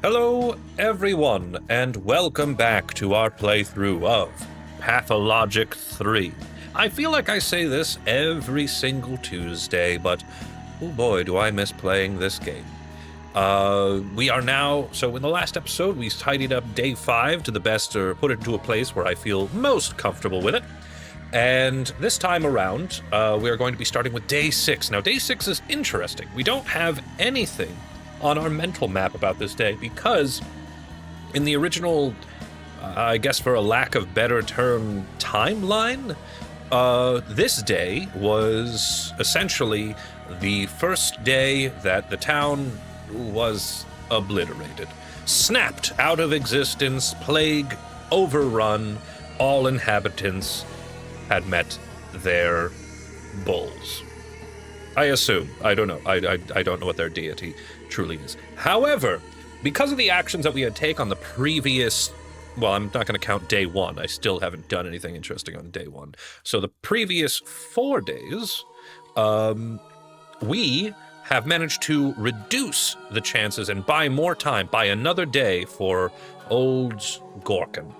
Hello, everyone, and welcome back to our playthrough of Pathologic 3. I feel like I say this every single Tuesday, but oh boy, do I miss playing this game. We are now, so in the last episode, we tidied up day 5 to the best, or put it into a place where I feel most comfortable with it. And this time around, we are going to be starting with day 6. Now, day 6 is interesting. We don't have anything on our mental map about this day because in the original, I guess for a lack of better term, timeline, this day was essentially the first day that the town was obliterated, snapped out of existence, plague overrun, all inhabitants had met their bulls. I assume. I don't know. I don't know what their deity truly is. However, because of the actions that we had taken on the previous, well, I'm not going to count day 1. I still haven't done anything interesting on day 1. So the previous 4 days, we have managed to reduce the chances and buy more time, buy another day for old Gorkhon.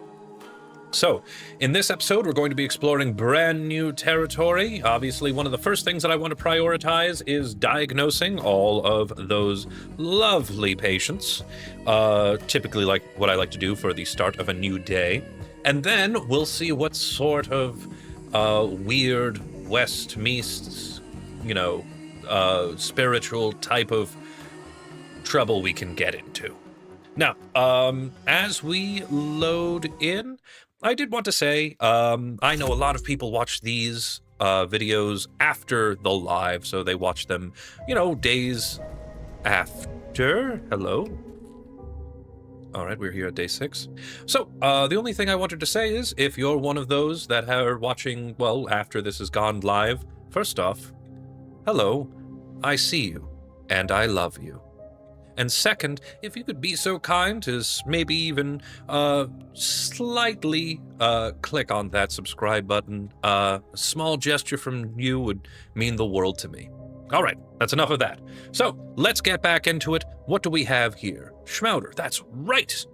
So, in this episode, we're going to be exploring brand new territory. Obviously, one of the first things that I want to prioritize is diagnosing all of those lovely patients, typically like what I like to do for the start of a new day. And then we'll see what sort of weird West meets, spiritual type of trouble we can get into. Now, as we load in, I did want to say, I know a lot of people watch these videos after the live, so they watch them, days after. Hello? All right, we're here at day 6. So, the only thing I wanted to say is, if you're one of those that are watching, well, after this has gone live, first off, hello, I see you, and I love you. And second, if you could be so kind as maybe even slightly click on that subscribe button, a small gesture from you would mean the world to me. All right, that's enough of that. So let's get back into it. What do we have here? Schmauder, that's right.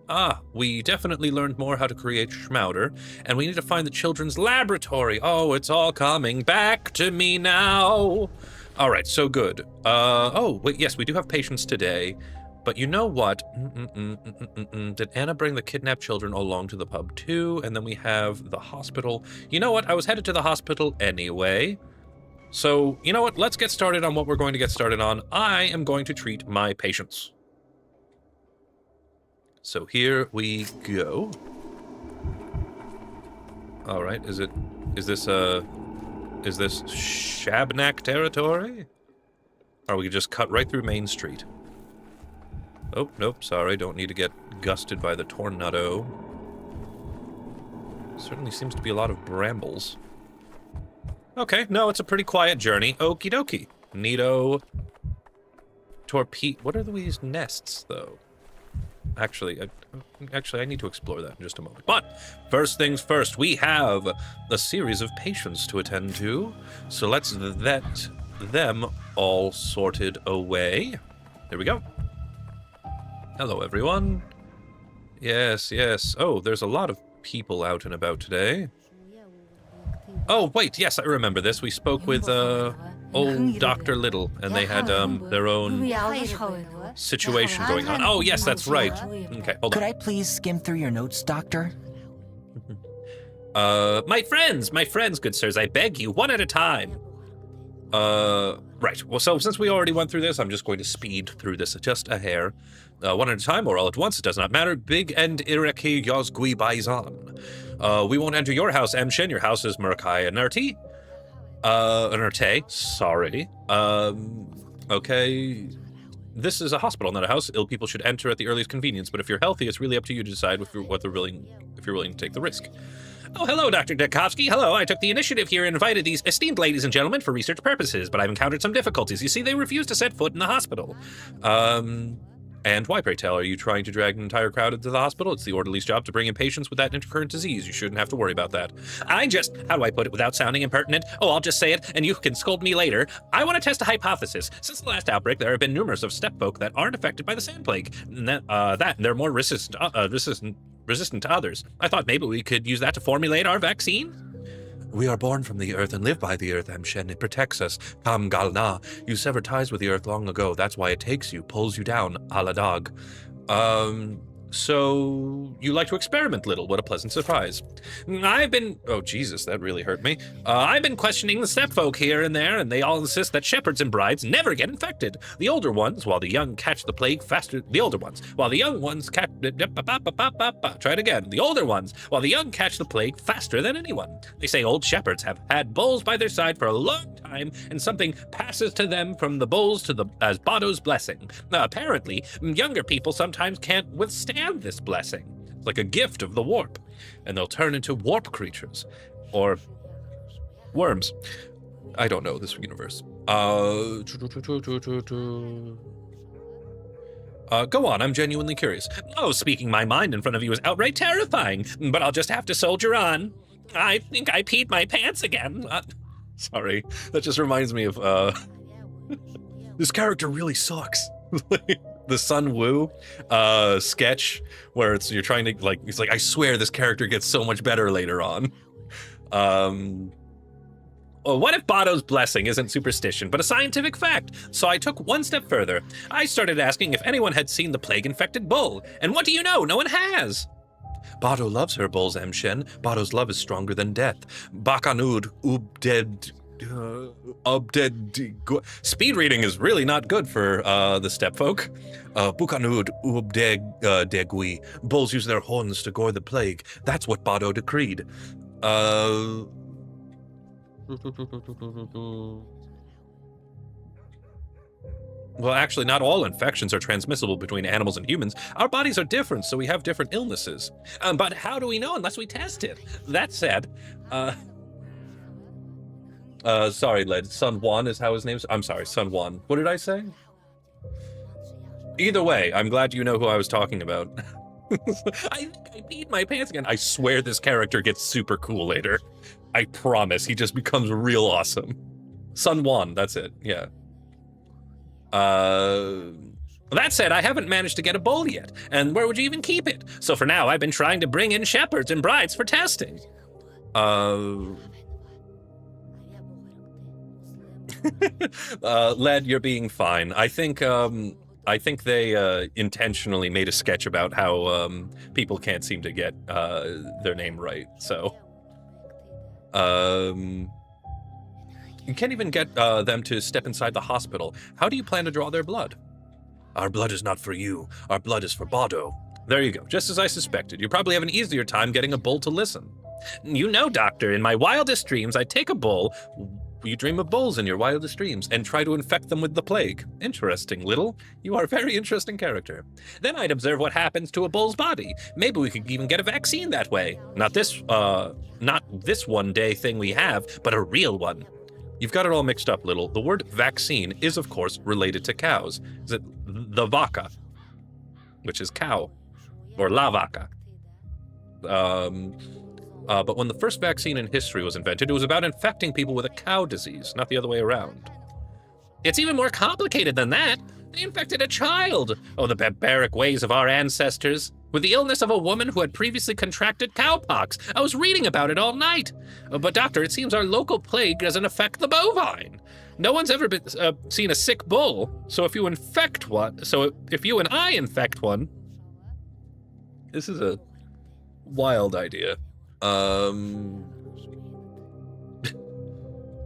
We definitely learned more how to create Schmauder, and we need to find the children's laboratory. Oh, it's all coming back to me now. All right, so good. Oh, wait, yes, we do have patients today. But you know what? Did Anna bring the kidnapped children along to the pub too? And then we have the hospital. You know what? I was headed to the hospital anyway. So, you know what? Let's get started on what we're going to get started on. I am going to treat my patients. So here we go. All right, is this Shabnak territory? Or we could just cut right through Main Street. Oh, nope, sorry, don't need to get gusted by the tornado. Certainly seems to be a lot of brambles. Okay, no, it's a pretty quiet journey. Okie dokie. Neato. What are these nests, though? Actually, I need to explore that in just a moment. But first things first, we have a series of patients to attend to. So let's vet them all sorted away. Here we go. Hello, everyone. Yes. Oh, there's a lot of people out and about today. Oh, wait, yes, I remember this. We spoke with old Dr. Little, and they had their own situation going on. Oh, yes, that's right. Okay, hold on. Could I please skim through your notes, Doctor? My friends, good sirs, I beg you, one at a time. Right, well, so since we already went through this, I'm just going to speed through this just a hair. One at a time or all at once, it does not matter. Big and eradicate Yazgui Baizan. We won't enter your house, Emshin. Your house is Murkai Inerti. Inerte, sorry. Okay. This is a hospital, not a house. Ill people should enter at the earliest convenience, but if you're healthy, it's really up to you to decide if you're willing to take the risk. Oh, hello, Dr. Dekovsky. Hello, I took the initiative here and invited these esteemed ladies and gentlemen for research purposes, but I've encountered some difficulties. You see, they refuse to set foot in the hospital. And why, pray tell, are you trying to drag an entire crowd into the hospital? It's the orderly's job to bring in patients with that intercurrent disease. You shouldn't have to worry about that. How do I put it without sounding impertinent? Oh, I'll just say it, and you can scold me later. I want to test a hypothesis. Since the last outbreak, there have been numerous of step folk that aren't affected by the sand plague. And they're more resistant to others. I thought maybe we could use that to formulate our vaccine. We are born from the earth and live by the earth, Amshen. It protects us. Kam Galna. You severed ties with the earth long ago. That's why it takes you, pulls you down, a la dog. So you like to experiment, little. What a pleasant surprise. Oh, Jesus, that really hurt me. I've been questioning the stepfolk here and there, and they all insist that shepherds and brides never get infected. The older ones, while the young catch the plague faster. The older ones, while the young ones catch. Try it again. The older ones, while the young catch the plague faster than anyone. They say old shepherds have had bulls by their side for a long time, and something passes to them from the bulls as Bado's blessing. Apparently, younger people sometimes can't withstand this blessing. It's like a gift of the warp, and they'll turn into warp creatures or worms. I don't know this universe. Go on, I'm genuinely curious. Oh, speaking my mind in front of you is outright terrifying, but I'll just have to soldier on. I think I peed my pants again. Sorry, that just reminds me of this character really sucks. The Sun Woo sketch where you're trying to it's like, I swear this character gets so much better later on. Well, what if Bado's blessing isn't superstition, but a scientific fact? So I took one step further. I started asking if anyone had seen the plague-infected bull. And what do you know? No one has. Bado loves her bulls, Amshen. Bado's love is stronger than death. Bakanud ubded. Speed reading is really not good for the stepfolk. Bukanud ubdegui. Bulls use their horns to gore the plague. That's what Bado decreed. Well, actually, not all infections are transmissible between animals and humans. Our bodies are different, so we have different illnesses. But how do we know unless we test it? That said, sorry, Led. Sun Wan is how his name's. I'm sorry, Sun Wan. What did I say? Either way, I'm glad you know who I was talking about. I peed my pants again. I swear this character gets super cool later. I promise, he just becomes real awesome. Sun Wan, that's it, yeah. That said, I haven't managed to get a bull yet, and where would you even keep it? So for now, I've been trying to bring in shepherds and brides for testing. Led, you're being fine. I think they intentionally made a sketch about how people can't seem to get their name right. So, you can't even get them to step inside the hospital. How do you plan to draw their blood? Our blood is not for you. Our blood is for Bado. There you go. Just as I suspected. You probably have an easier time getting a bull to listen. You know, Doctor, in my wildest dreams, I take a bull. You dream of bulls in your wildest dreams and try to infect them with the plague. Interesting, Little. You are a very interesting character. Then I'd observe what happens to a bull's body. Maybe we could even get a vaccine that way. Not this one day thing we have, but a real one. You've got it all mixed up, Little. The word vaccine is, of course, related to cows. Is it the vaca, which is cow, or la vaca? But when the first vaccine in history was invented, it was about infecting people with a cow disease, not the other way around. It's even more complicated than that. They infected a child. Oh, the barbaric ways of our ancestors. With the illness of a woman who had previously contracted cowpox. I was reading about it all night. But Doctor, it seems our local plague doesn't affect the bovine. No one's ever seen a sick bull. So if you and I infect one, this is a wild idea.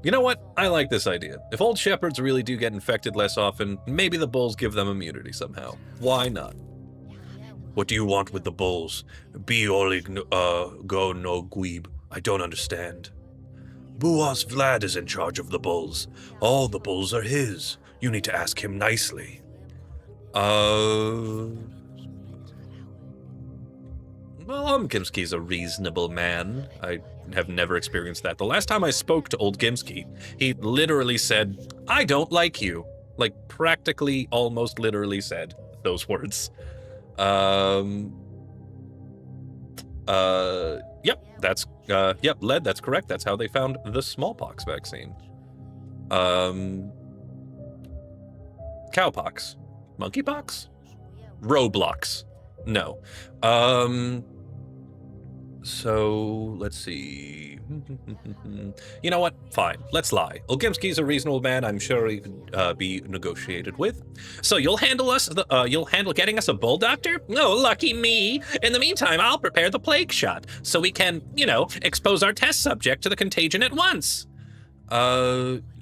You know what? I like this idea. If old shepherds really do get infected less often, maybe the bulls give them immunity somehow. Why not? What do you want with the bulls? Be olig go no guib. I don't understand. Buas Vlad is in charge of the bulls. All the bulls are his. You need to ask him nicely. Well, Gimski's a reasonable man. I have never experienced that. The last time I spoke to old Gimski, he literally said, I don't like you. Like, practically, almost literally said those words. Yep, lead, that's correct. That's how they found the smallpox vaccine. Cowpox. Monkeypox? Roblox. No. So, let's see. You know what? Fine. Let's lie. Olgimski's a reasonable man. I'm sure he could be negotiated with. So you'll handle getting us a bull doctor? Oh, lucky me. In the meantime, I'll prepare the plague shot so we can, expose our test subject to the contagion at once.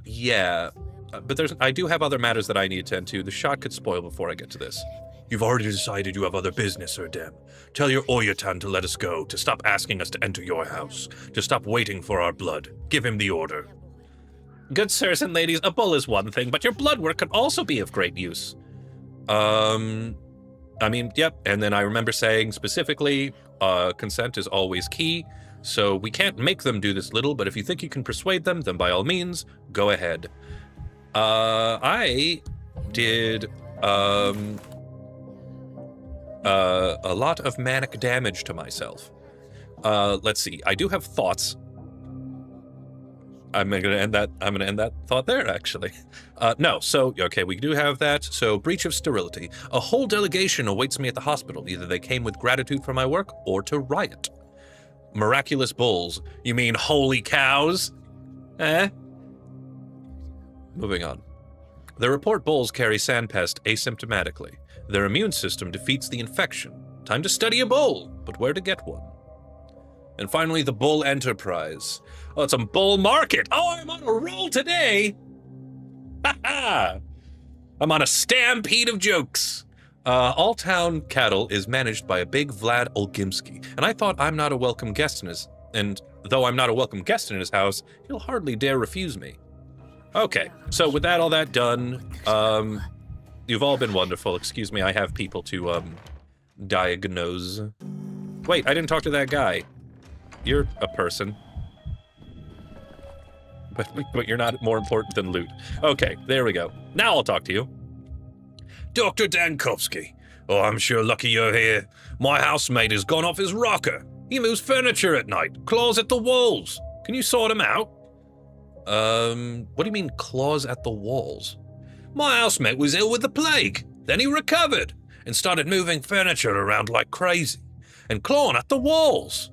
Yeah. But I do have other matters that I need to attend to. The shot could spoil before I get to this. You've already decided you have other business, Erdem. Tell your Oyatan to let us go, to stop asking us to enter your house, to stop waiting for our blood. Give him the order. Good sirs and ladies, a bull is one thing, but your blood work could also be of great use. Yep, and then I remember saying specifically, consent is always key, so we can't make them do this little, but if you think you can persuade them, then by all means, go ahead. I did, a lot of manic damage to myself. Let's see. I do have thoughts. I'm gonna end that thought there, actually. No, so, okay, we do have that. So, breach of sterility. A whole delegation awaits me at the hospital. Either they came with gratitude for my work or to riot. Miraculous bulls. You mean holy cows? Moving on. The report bulls carry sandpest asymptomatically. Their immune system defeats the infection. Time to study a bull, but where to get one? And finally, the bull enterprise. Oh, it's a bull market. Oh, I'm on a roll today. Ha-ha! I'm on a stampede of jokes. All town cattle is managed by a big Vlad Olgimski, and I thought I'm not a welcome guest in his, and though I'm not a welcome guest in his house, he'll hardly dare refuse me. Okay, so with all that done, you've all been wonderful. Excuse me, I have people to, diagnose. Wait, I didn't talk to that guy. You're a person. But you're not more important than loot. Okay, there we go. Now I'll talk to you. Dr. Dankovsky. Oh, I'm sure lucky you're here. My housemate has gone off his rocker. He moves furniture at night, claws at the walls. Can you sort him out? What do you mean claws at the walls? My housemate was ill with the plague. Then he recovered and started moving furniture around like crazy and clawing at the walls.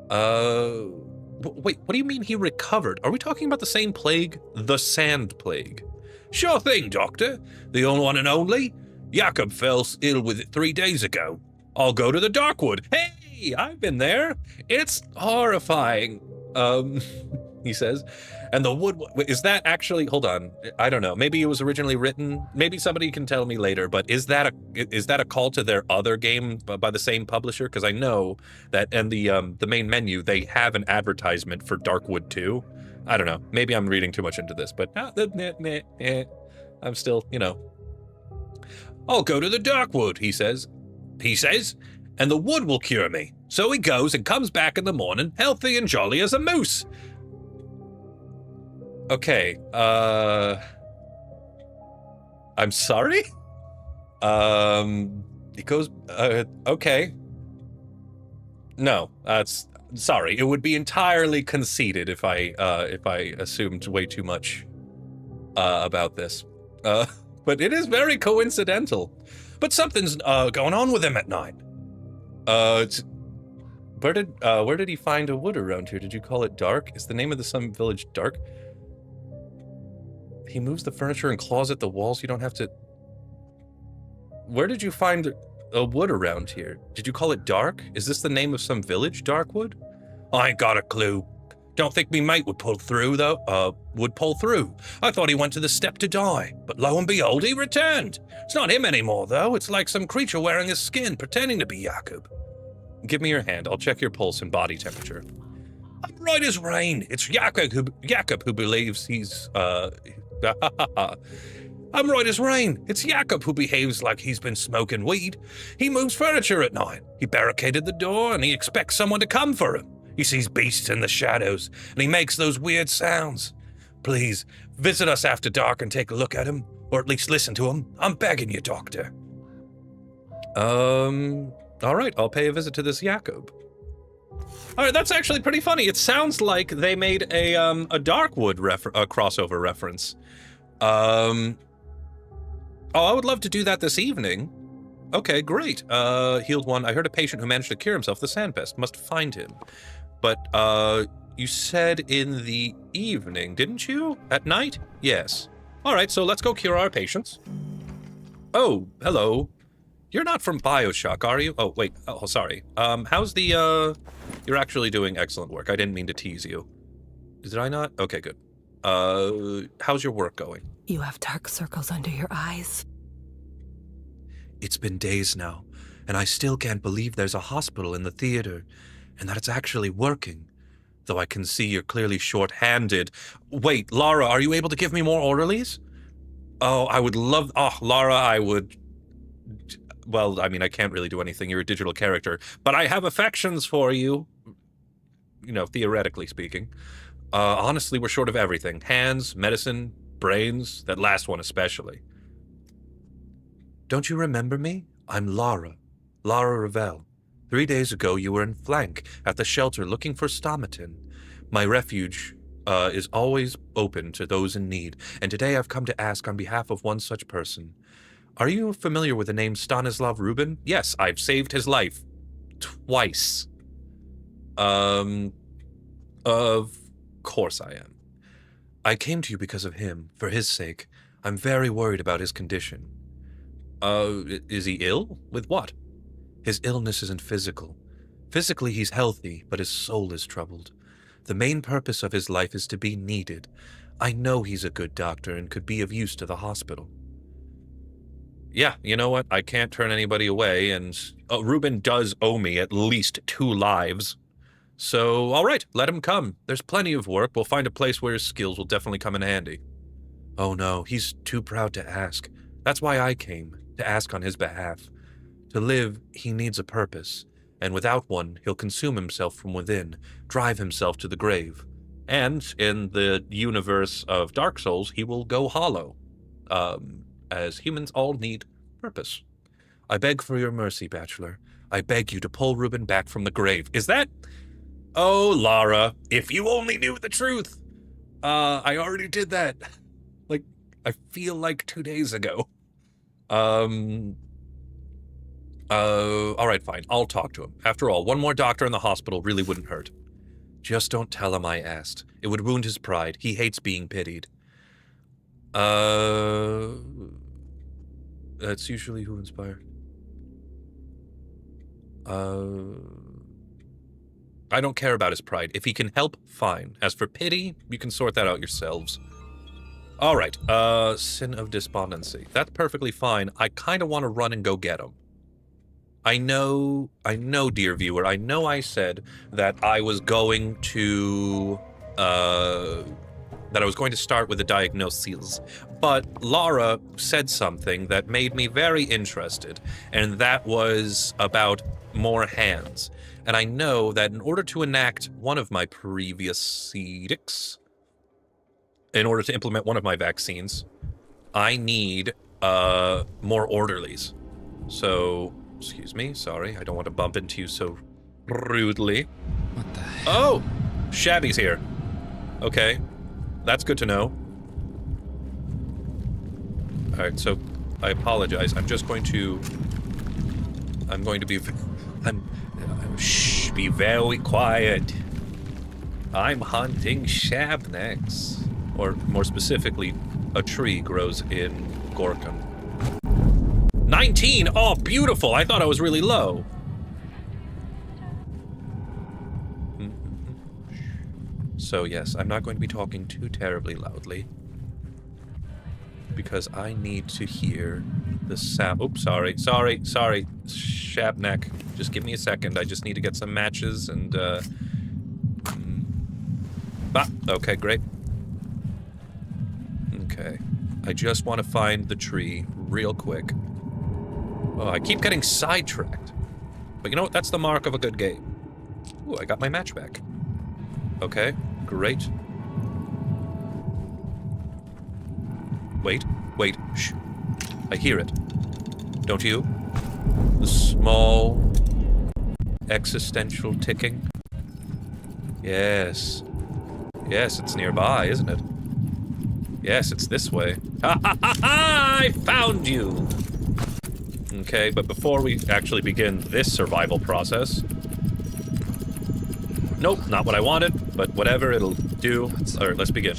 Wait, what do you mean he recovered? Are we talking about the same plague? The sand plague? Sure thing, Doctor. The only one and only. Jakob fell ill with it 3 days ago. I'll go to the Darkwood. Hey, I've been there. It's horrifying. He says. And the wood, is that actually, hold on, I don't know. Maybe it was originally written. Maybe somebody can tell me later, but is that a call to their other game by the same publisher? Because I know that in the main menu, they have an advertisement for Darkwood 2. I don't know. Maybe I'm reading too much into this, but I'm still, I'll go to the Darkwood, he says. And the wood will cure me. So he goes and comes back in the morning, healthy and jolly as a moose. Okay, I'm sorry? He goes, okay. No, sorry. It would be entirely conceited if I assumed way too much, about this. But it is very coincidental. But something's, going on with him at night. Where did he find a wood around here? Did you call it Dark? Is the name of the some village Dark? He moves the furniture and claws at the walls. You don't have to... Where did you find a wood around here? Did you call it Dark? Is this the name of some village, Darkwood? I ain't got a clue. Don't think me mate would pull through, though. I thought he went to the steppe to die, but lo and behold, he returned. It's not him anymore, though. It's like some creature wearing his skin, pretending to be Jakob. Give me your hand. I'll check your pulse and body temperature. I'm right as rain. It's Jakob who believes he's, I'm right as rain. It's Jakob who behaves like he's been smoking weed. He moves furniture at night. He barricaded the door and he expects someone to come for him. He sees beasts in the shadows and he makes those weird sounds. Please, visit us after dark and take a look at him, or at least listen to him. I'm begging you, Doctor. All right, I'll pay a visit to this Jakob. All right, that's actually pretty funny. It sounds like they made a Darkwood crossover reference. Oh, I would love to do that this evening. Okay, great. Healed one. I heard a patient who managed to cure himself of the sandpest. Must find him. But, you said in the evening, didn't you? At night? Yes. All right, so let's go cure our patients. Oh, hello. You're not from BioShock, are you? Oh, wait. Oh, sorry. How's the, You're actually doing excellent work. I didn't mean to tease you. Did I not? Okay, good. How's your work going? You have dark circles under your eyes. It's been days now, and I still can't believe there's a hospital in the theater, and that it's actually working. Though I can see you're clearly short-handed. Wait, Lara, are you able to give me more orderlies? Oh, I would love... Oh, Lara, I would... Well, I mean, I can't really do anything. You're a digital character. But I have affections for you. You know, theoretically speaking. Honestly, we're short of everything. Hands, medicine, brains, that last one especially. Don't you remember me? I'm Lara. Lara Ravel. 3 days ago, you were in Flank at the shelter looking for stomatin. My refuge is always open to those in need, and today I've come to ask on behalf of one such person. Are you familiar with the name Stanislav Rubin? Yes, I've saved his life. Twice. Of course I am. I came to you because of him, for his sake. I'm very worried about his condition. Is he ill? With what? His illness isn't physical. Physically, he's healthy, but his soul is troubled. The main purpose of his life is to be needed. I know he's a good doctor and could be of use to the hospital. Yeah, you know what? I can't turn anybody away, and Ruben does owe me at least 2 lives. So, all right, let him come. There's plenty of work. We'll find a place where his skills will definitely come in handy. Oh no, he's too proud to ask. That's why I came, to ask on his behalf. To live, he needs a purpose, and without one, he'll consume himself from within, drive himself to the grave. And, in the universe of Dark Souls, he will go hollow. As humans all need purpose. I beg for your mercy, Bachelor. I beg you to pull Ruben back from the grave. Is that... Oh, Lara, if you only knew the truth. I already did that. Like, I feel like 2 days ago. All right, fine. I'll talk to him. After all, one more doctor in the hospital really wouldn't hurt. Just don't tell him I asked. It would wound his pride. He hates being pitied. That's usually who inspired. I don't care about his pride. If he can help, fine. As for pity, you can sort that out yourselves. All right, sin of despondency. That's perfectly fine. I kind of want to run and go get him. I know, dear viewer, I know I said that I was going to, start with the diagnoses, but Lara said something that made me very interested, and that was about more hands. And I know that in order to enact one of my previous edicts, in order to implement one of my vaccines, I need more orderlies. So, excuse me, sorry, I don't want to bump into you so rudely. What the hell? Oh, Shabby's here. Okay, that's good to know. All right, so I apologize. I'm going to be, shh, be very quiet. I'm hunting shabnecks. Or more specifically, a tree grows in Gorkhon. 19! Oh, beautiful! I thought I was really low. So yes, I'm not going to be talking too terribly loudly. Because I need to hear the sound. Oops, sorry. Shabneck. Just give me a second. I just need to get some matches and, okay, great. Okay. I just want to find the tree real quick. Oh, I keep getting sidetracked. But you know what? That's the mark of a good game. Ooh, I got my match back. Okay, great. Wait, shh. I hear it. Don't you? The small existential ticking. Yes. Yes, it's nearby, isn't it? Yes, it's this way. Ha ha ha ha! I found you! Okay, but before we actually begin this survival process... Nope, not what I wanted, but whatever, it'll do. Alright, let's begin.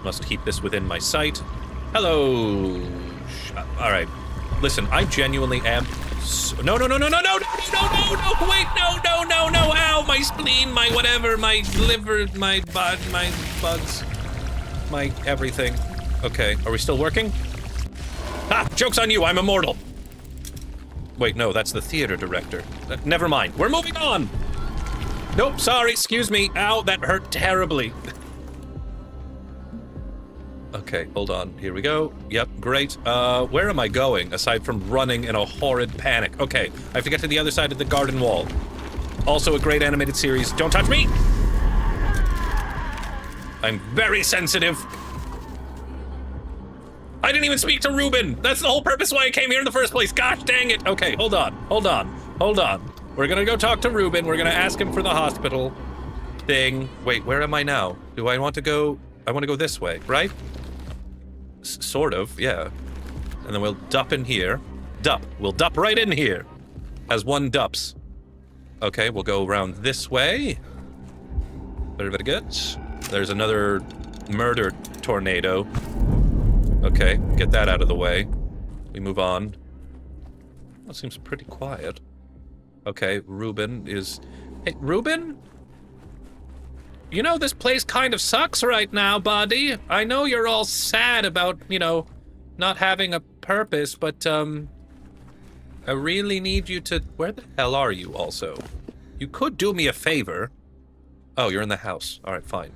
Must keep this within my sight. Hello! Alright. Listen, I genuinely am... No, no, no, no, no, no, no, no, no, no, wait, no, no, no, no, ow, my spleen, my whatever, my liver, my bugs, my everything. Okay, are we still working? Ha, joke's on you, I'm immortal. Wait, no, that's the theater director. Never mind, we're moving on. Nope, sorry, excuse me, ow, that hurt terribly. Okay, hold on. Here we go. Yep, great. Where am I going, aside from running in a horrid panic? Okay, I have to get to the other side of the garden wall. Also a great animated series. Don't touch me! I'm very sensitive. I didn't even speak to Ruben! That's the whole purpose why I came here in the first place. Gosh dang it! Okay, hold on. Hold on. Hold on. We're gonna go talk to Ruben. We're gonna ask him for the hospital thing. Wait, where am I now? Do I want to go... I want to go this way, right? Sort of, yeah. And then we'll dup in here. Dup. We'll dup right in here. As one dups. Okay, we'll go around this way. Very, very good. There's another murder tornado. Okay, get that out of the way. We move on. That seems pretty quiet. Okay, Ruben is... Hey, Ruben? You know, this place kind of sucks right now, buddy. I know you're all sad about, you know, not having a purpose, but, I really need you to... Where the hell are you, also? You could do me a favor. Oh, you're in the house. All right, fine.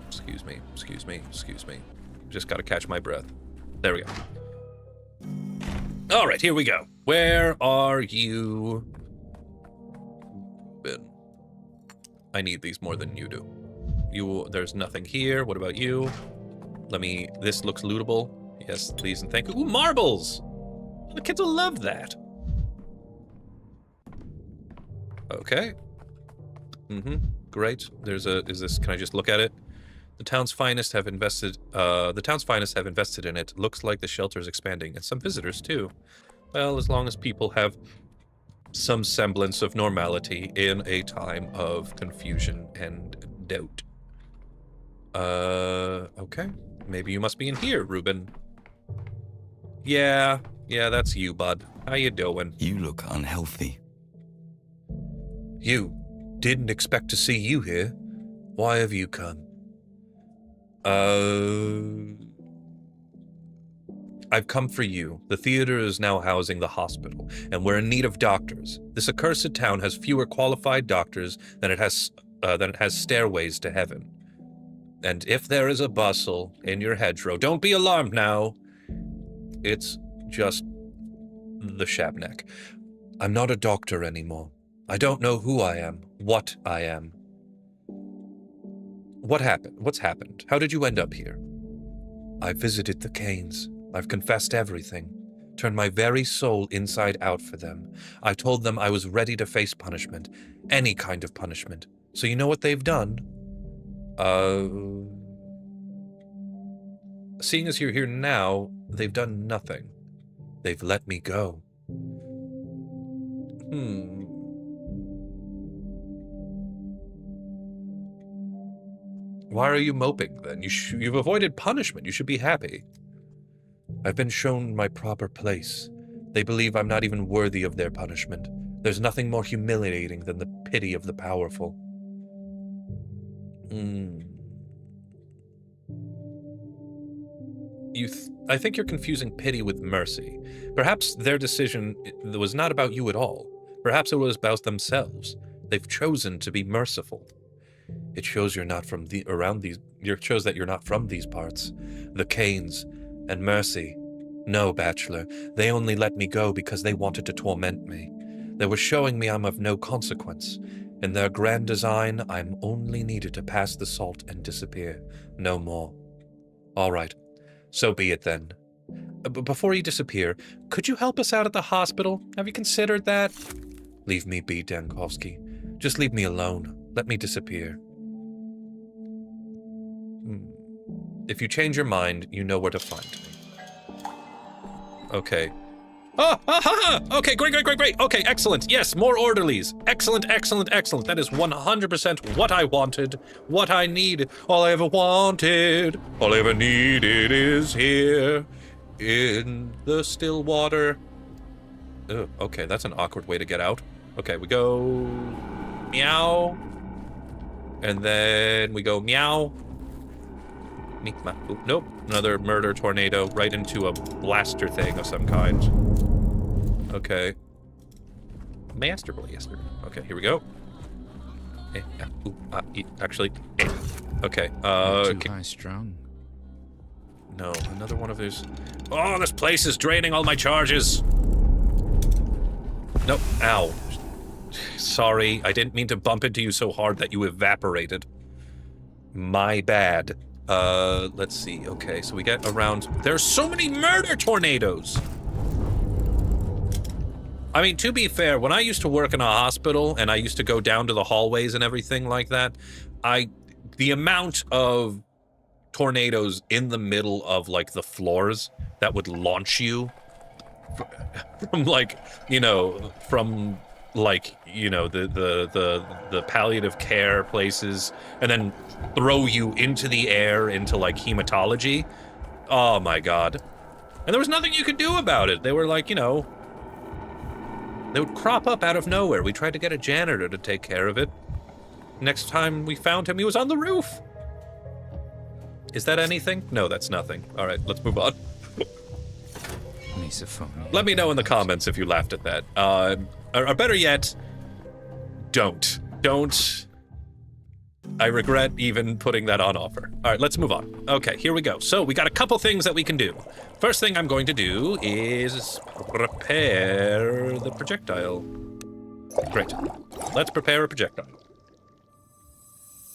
Excuse me, excuse me, excuse me. Just gotta catch my breath. There we go. All right, here we go. Where are you? Ben. I need these more than you do. There's nothing here. What about you? This looks lootable. Yes, please and thank you. Ooh, marbles! The kids will love that. Okay. Great. Can I just look at it? The town's finest have invested in it. Looks like the shelter's expanding, and some visitors too. Well, as long as people have some semblance of normality in a time of confusion and doubt. Okay. Maybe you must be in here, Ruben. Yeah, that's you, bud. How you doing? You look unhealthy. You. Didn't expect to see you here. Why have you come? I've come for you. The theater is now housing the hospital, and we're in need of doctors. This accursed town has fewer qualified doctors than it has stairways to heaven. And if there is a bustle in your hedgerow, don't be alarmed now. It's just the Shabnak. I'm not a doctor anymore. I don't know who I am, what I am. What happened? What's happened? How did you end up here? I visited the Canes. I've confessed everything. Turned my very soul inside out for them. I told them I was ready to face punishment. Any kind of punishment. So you know what they've done? Seeing as you're here now, they've done nothing. They've let me go. Why are you moping, then? You've avoided punishment. You should be happy. I've been shown my proper place. They believe I'm not even worthy of their punishment. There's nothing more humiliating than the pity of the powerful. I think you're confusing pity with mercy. Perhaps their decision was not about you at all. Perhaps it was about themselves. They've chosen to be merciful. It shows you're not from It shows that you're not from these parts. The Canes and mercy. No, bachelor. They only let me go because they wanted to torment me. They were showing me I'm of no consequence. In their grand design, I'm only needed to pass the salt and disappear. No more. All right. So be it then. Before you disappear, could you help us out at the hospital? Have you considered that? Leave me be, Dankovsky. Just leave me alone. Let me disappear. If you change your mind, you know where to find me. Okay. Oh, okay, great. Okay, excellent. Yes, more orderlies. Excellent. That is 100% what I wanted, what I need. All I ever wanted, all I ever needed is here in the still water. Oh, okay, that's an awkward way to get out. Okay, we go meow, and then we go meow. Nope, another murder tornado right into a blaster thing of some kind. Okay. Master blaster. Okay, here we go. Actually, okay. Too high strung. No, another one of those. Oh, this place is draining all my charges. Nope. Ow. Sorry, I didn't mean to bump into you so hard that you evaporated. My bad. Let's see. Okay, so we get around. There's so many murder tornadoes! I mean, to be fair, when I used to work in a hospital and I used to go down to the hallways and everything like that, the amount of tornadoes in the middle of, like, the floors that would launch you from, like, you know, from, like, you know, the palliative care places, and then throw you into the air into, like, hematology. Oh my god. And there was nothing you could do about it. They were like, you know, they would crop up out of nowhere. We tried to get a janitor to take care of it. Next time we found him, he was on the roof. Is that anything? No, that's nothing. All right, let's move on. Let me know in the comments if you laughed at that. Or better yet, don't. I regret even putting that on offer. All right, let's move on. Okay, here we go. So we got a couple things that we can do. First thing I'm going to do is prepare the projectile. Great. Let's prepare a projectile.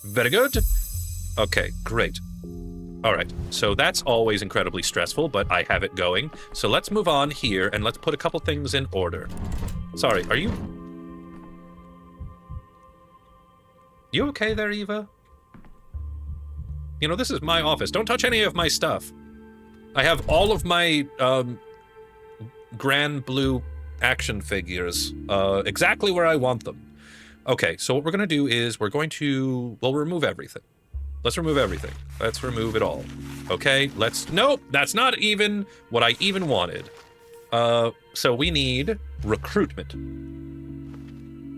Very good. Okay, great. All right, so that's always incredibly stressful, but I have it going. So let's move on here and let's put a couple things in order. Sorry, are you okay there, Eva? You know, this is my office. Don't touch any of my stuff. I have all of my Grand Blue action figures exactly where I want them. Okay, so what we're going to do is we're going to, well, remove everything. Let's remove everything. Let's remove it all. Okay, nope, that's not even what I even wanted. So we need recruitment.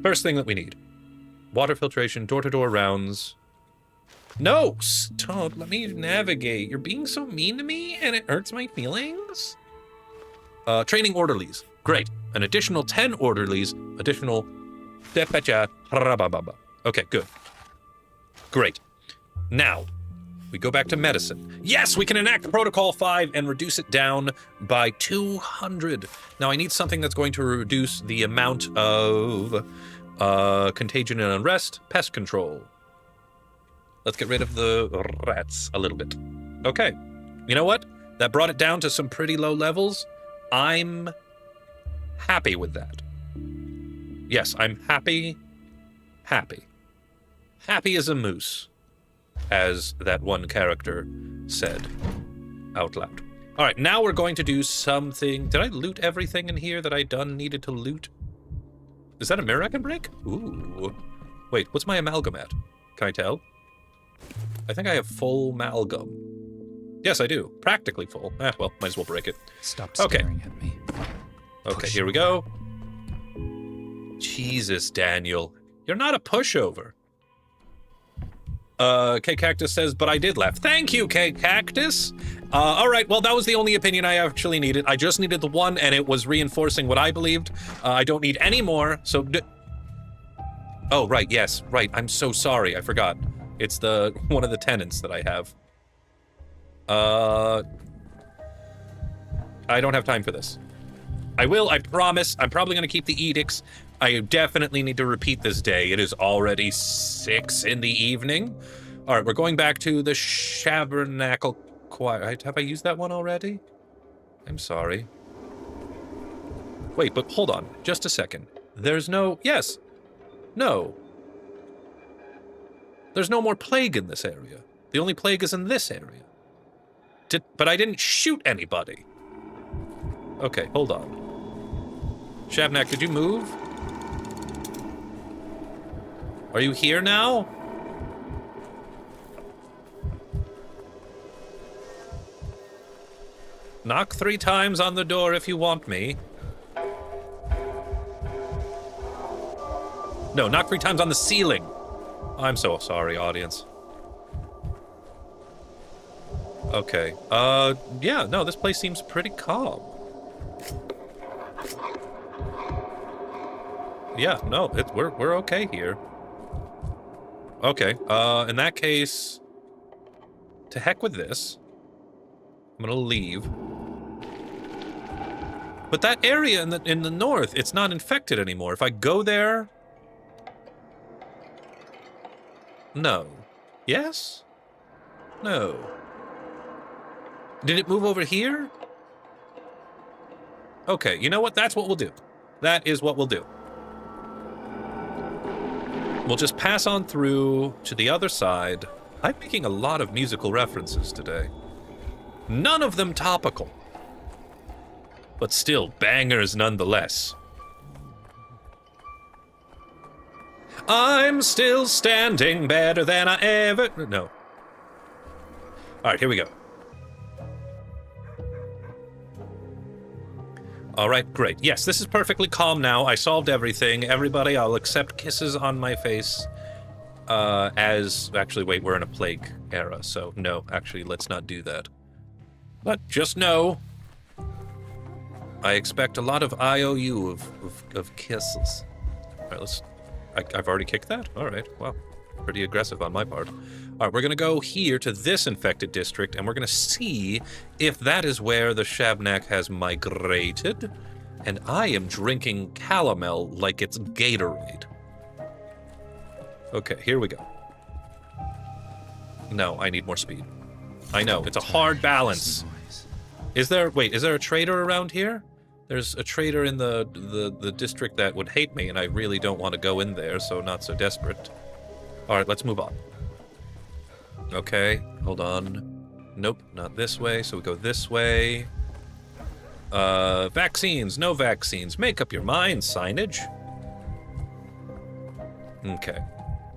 First thing that we need. Water filtration, door-to-door rounds. No, stop, let me navigate. You're being so mean to me and it hurts my feelings. Training orderlies, great. An additional 10 orderlies, additional. Okay, good. Great. Now, we go back to medicine. Yes, we can enact Protocol 5 and reduce it down by 200. Now, I need something that's going to reduce the amount of contagion and unrest, pest control. Let's get rid of the rats a little bit. Okay, you know what? That brought it down to some pretty low levels. I'm happy with that. Yes, I'm happy. Happy as a moose, as that one character said out loud. All right, now we're going to do something. Did I loot everything in here that I needed to loot? Is that a mirror I can break? Ooh. Wait, what's my amalgam at? Can I tell? I think I have full amalgam. Yes, I do. Practically full. Well, might as well break it. Stop staring at me. Okay, here we go. Jesus, Daniel. You're not a pushover. K-Cactus says, but I did laugh. Thank you, K-Cactus. All right, well, that was the only opinion I actually needed. I just needed the one, and it was reinforcing what I believed. I don't need any more, so... Oh, right, yes, right. I'm so sorry. I forgot. It's one of the tenants that I have. I don't have time for this. I will, I promise. I'm probably going to keep the edicts. I definitely need to repeat this day. It is already 6 in the evening. All right, we're going back to the Shabernacle Choir. Have I used that one already? I'm sorry. Wait, but hold on. Just a second. There's no... Yes. No. There's no more plague in this area. The only plague is in this area. But I didn't shoot anybody. Okay, hold on. Shabnak, did you move? Are you here now? Knock 3 times on the door if you want me. No, knock 3 times on the ceiling. I'm so sorry, audience. Okay. Yeah, no, this place seems pretty calm. Yeah, no, we're okay here. Okay, in that case, to heck with this. I'm gonna leave. But that area in the north, it's not infected anymore. If I go there... No. Yes? No. Did it move over here? Okay, you know what? That's what we'll do. That is what we'll do. We'll just pass on through to the other side. I'm making a lot of musical references today. None of them topical. But still, bangers nonetheless. I'm still standing better than I ever... No. Alright, here we go. Alright, great. Yes, this is perfectly calm now. I solved everything. Everybody, I'll accept kisses on my face. Actually, wait, we're in a plague era, so no, actually, let's not do that. But just know, I expect a lot of IOU of kisses. Alright, let's... I've already kicked that? Alright, wow. Pretty aggressive on my part. Alright, we're gonna go here to this infected district, and we're gonna see if that is where the Shabnak has migrated. And I am drinking calomel like it's Gatorade. Okay, here we go. No, I need more speed. I know, it's a hard balance. Is there a trader around here? There's a trader in the district that would hate me, and I really don't want to go in there, so not so desperate. Alright, let's move on. Okay, hold on. Nope, not this way, so we go this way. Vaccines, no vaccines. Make up your mind, signage. Okay.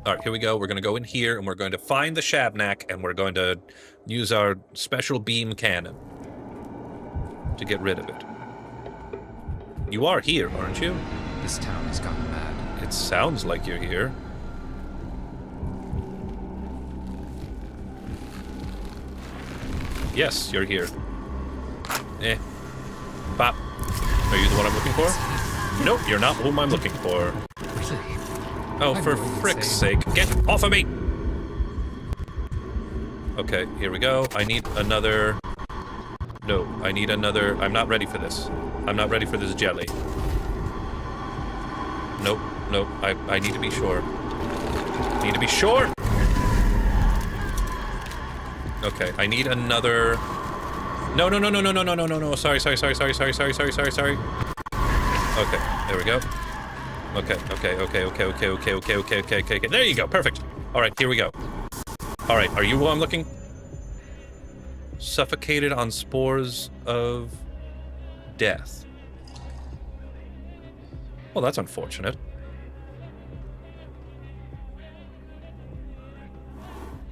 Alright, here we go. We're going to go in here, and we're going to find the Shabnak, and we're going to use our special beam cannon to get rid of it. You are here, aren't you? This town has gone mad. It sounds like you're here. Yes, you're here. Eh. Bop. Are you the one I'm looking for? Nope, you're not whom I'm looking for. Really? Oh, for frick's sake. Get off of me! Okay, here we go. I need another... No, I need another... I'm not ready for this. I'm not ready for this jelly. Nope, nope. I need to be sure. Need to be sure! Okay, I need another... No. Sorry. Okay, there we go. Okay. There you go, perfect. Alright, here we go. Alright, are you who I'm looking? Suffocated on spores of death. Well, that's unfortunate.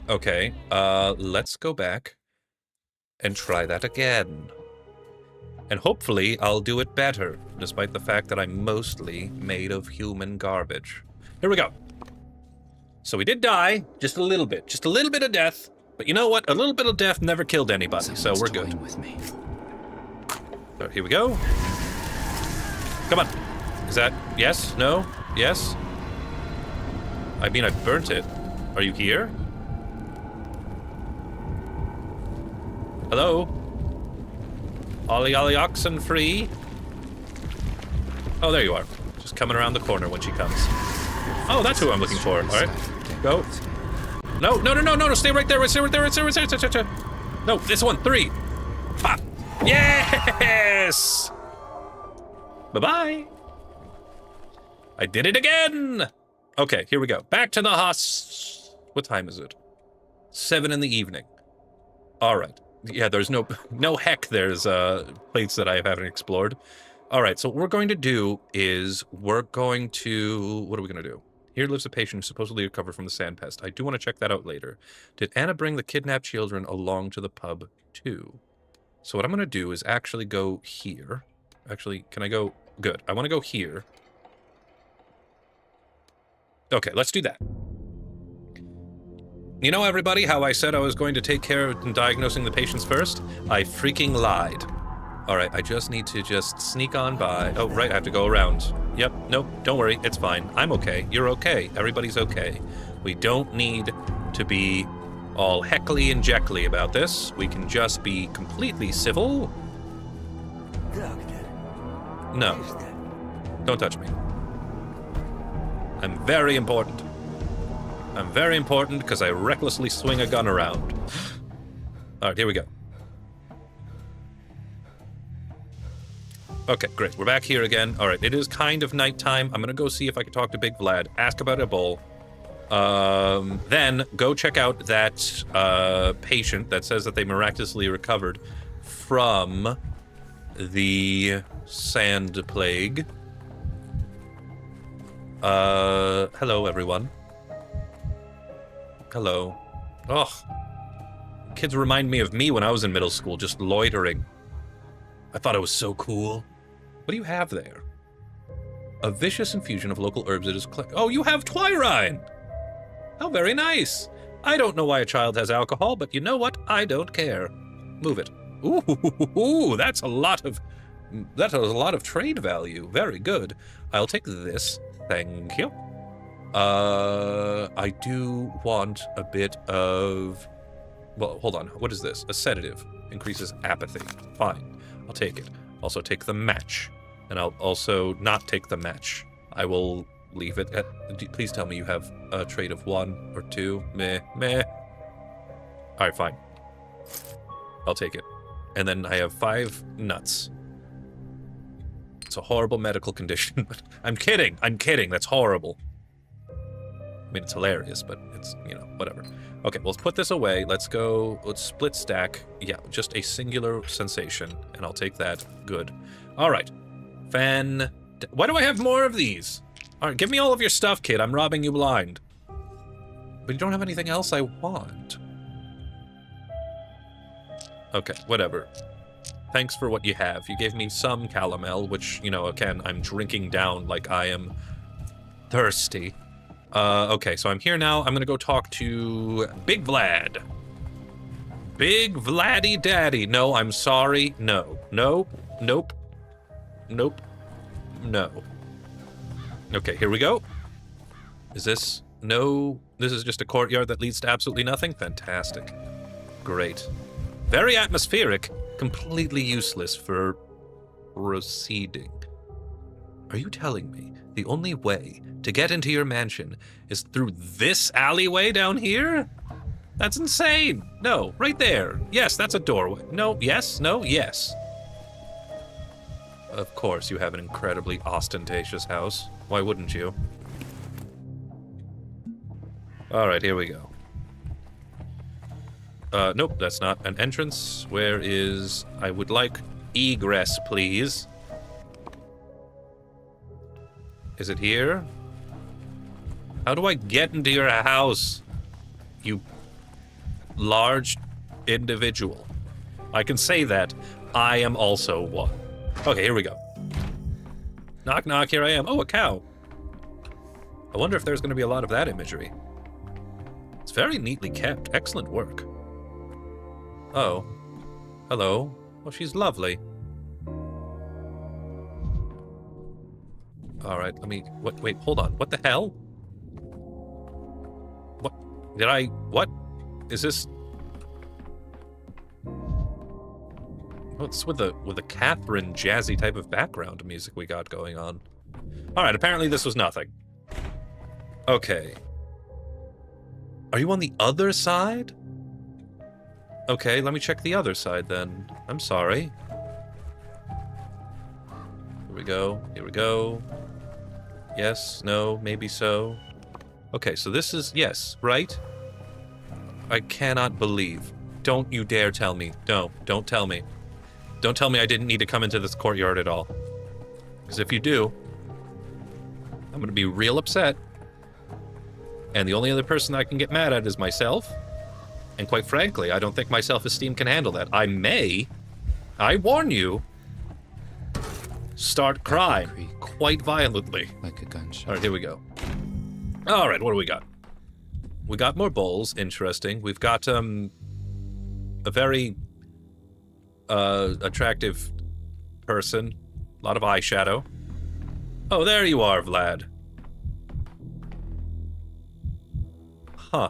Okay, let's go back and try that again. And hopefully I'll do it better, despite the fact that I'm mostly made of human garbage. Here we go. So we did die, just a little bit of death. But you know what? A little bit of death never killed anybody, so we're good. With me. So here we go. Come on. Is that yes? No? Yes? I mean, I burnt it. Are you here? Hello? Ollie oxen free? Oh, there you are. Just coming around the corner when she comes. Oh, that's who I'm looking for. Alright. Go. No. Stay right there. Stay right there. No, this one. 3. Pop. Yeah! Yes! Bye-bye. I did it again! Okay, here we go. Back to the What time is it? 7 in the evening. All right. Yeah, there's no heck there's plates that I haven't explored. All right, so what we're going to do is we're going to... What are we going to do? Here lives a patient who supposedly recovered from the sand pest. I do want to check that out later. Did Anna bring the kidnapped children along to the pub, too? So what I'm going to do is actually go here. Actually, can I go... Good. I want to go here. Okay, let's do that. You know, everybody, how I said I was going to take care of diagnosing the patients first? I freaking lied. All right, I just need to just sneak on by. Oh, right, I have to go around. Yep, nope, don't worry, it's fine. I'm okay, you're okay, everybody's okay. We don't need to be all heckly and jeckly about this. We can just be completely civil. No, don't touch me. I'm very important. I'm very important because I recklessly swing a gun around. All right, here we go. Okay, great. We're back here again. All right, it is kind of nighttime. I'm going to go see if I can talk to Big Vlad, ask about Ebola. Then go check out that patient that says that they miraculously recovered from the sand plague. Hello, everyone. Hello. Ugh. Kids remind me of me when I was in middle school, just loitering. I thought it was so cool. What do you have there? A vicious infusion of local herbs that is... Oh, you have Twyrine! How very nice. I don't know why a child has alcohol, but you know what? I don't care. Move it. Ooh, that's a lot of... That has a lot of trade value. Very good. I'll take this. Thank you. I do want a bit of... Well, hold on. What is this? A sedative. Increases apathy. Fine. I'll take it. Also take the match. And I'll also not take the match. I will leave it at... Please tell me you have a trade of 1 or 2. Meh. Alright, fine. I'll take it. And then I have 5 nuts. It's a horrible medical condition. I'm kidding. That's horrible. I mean, it's hilarious, but it's, you know, whatever. Okay, well, let's put this away. Let's split stack. Yeah, just a singular sensation, and I'll take that. Good. All right. Why do I have more of these? All right, give me all of your stuff, kid. I'm robbing you blind. But you don't have anything else I want. Okay, whatever. Thanks for what you have. You gave me some calomel, which, you know, again, I'm drinking down like I am thirsty. Okay, so I'm here now. I'm gonna go talk to Big Vlad. Big Vladdy Daddy. No, I'm sorry. No. Nope. No. Okay, here we go. Is this... No, this is just a courtyard that leads to absolutely nothing? Fantastic. Great. Very atmospheric. Completely useless for proceeding. Are you telling me the only way to get into your mansion is through this alleyway down here? That's insane. No, right there. Yes, that's a doorway. No, yes, no, yes. Of course, you have an incredibly ostentatious house. Why wouldn't you? All right, here we go. Nope, that's not an entrance. Where is... I would like egress, please. Is it here? How do I get into your house, you large individual? I can say that. I am also one. Okay, here we go. Knock, knock, here I am. Oh, a cow. I wonder if there's going to be a lot of that imagery. It's very neatly kept. Excellent work. Oh. Hello. Oh, she's lovely. Alright, let me... Wait, hold on. What the hell? What? What? Is this... What's with the Catherine jazzy type of background music we got going on? Alright, apparently this was nothing. Okay. Are you on the other side? Okay, let me check the other side then. I'm sorry. we go. Here we go. Yes, no, maybe so. Okay, so this is, yes, right? I cannot believe. Don't you dare tell me. No, don't tell me. Don't tell me I didn't need to come into this courtyard at all. Because if you do, I'm going to be real upset. And the only other person I can get mad at is myself. And quite frankly, I don't think my self-esteem can handle that. I may, I warn you, start crying quite violently. Like a gunshot. All right, here we go. All right, what do we got? We got more bowls. Interesting. We've got a very attractive person. A lot of eyeshadow. Oh, there you are, Vlad. Huh.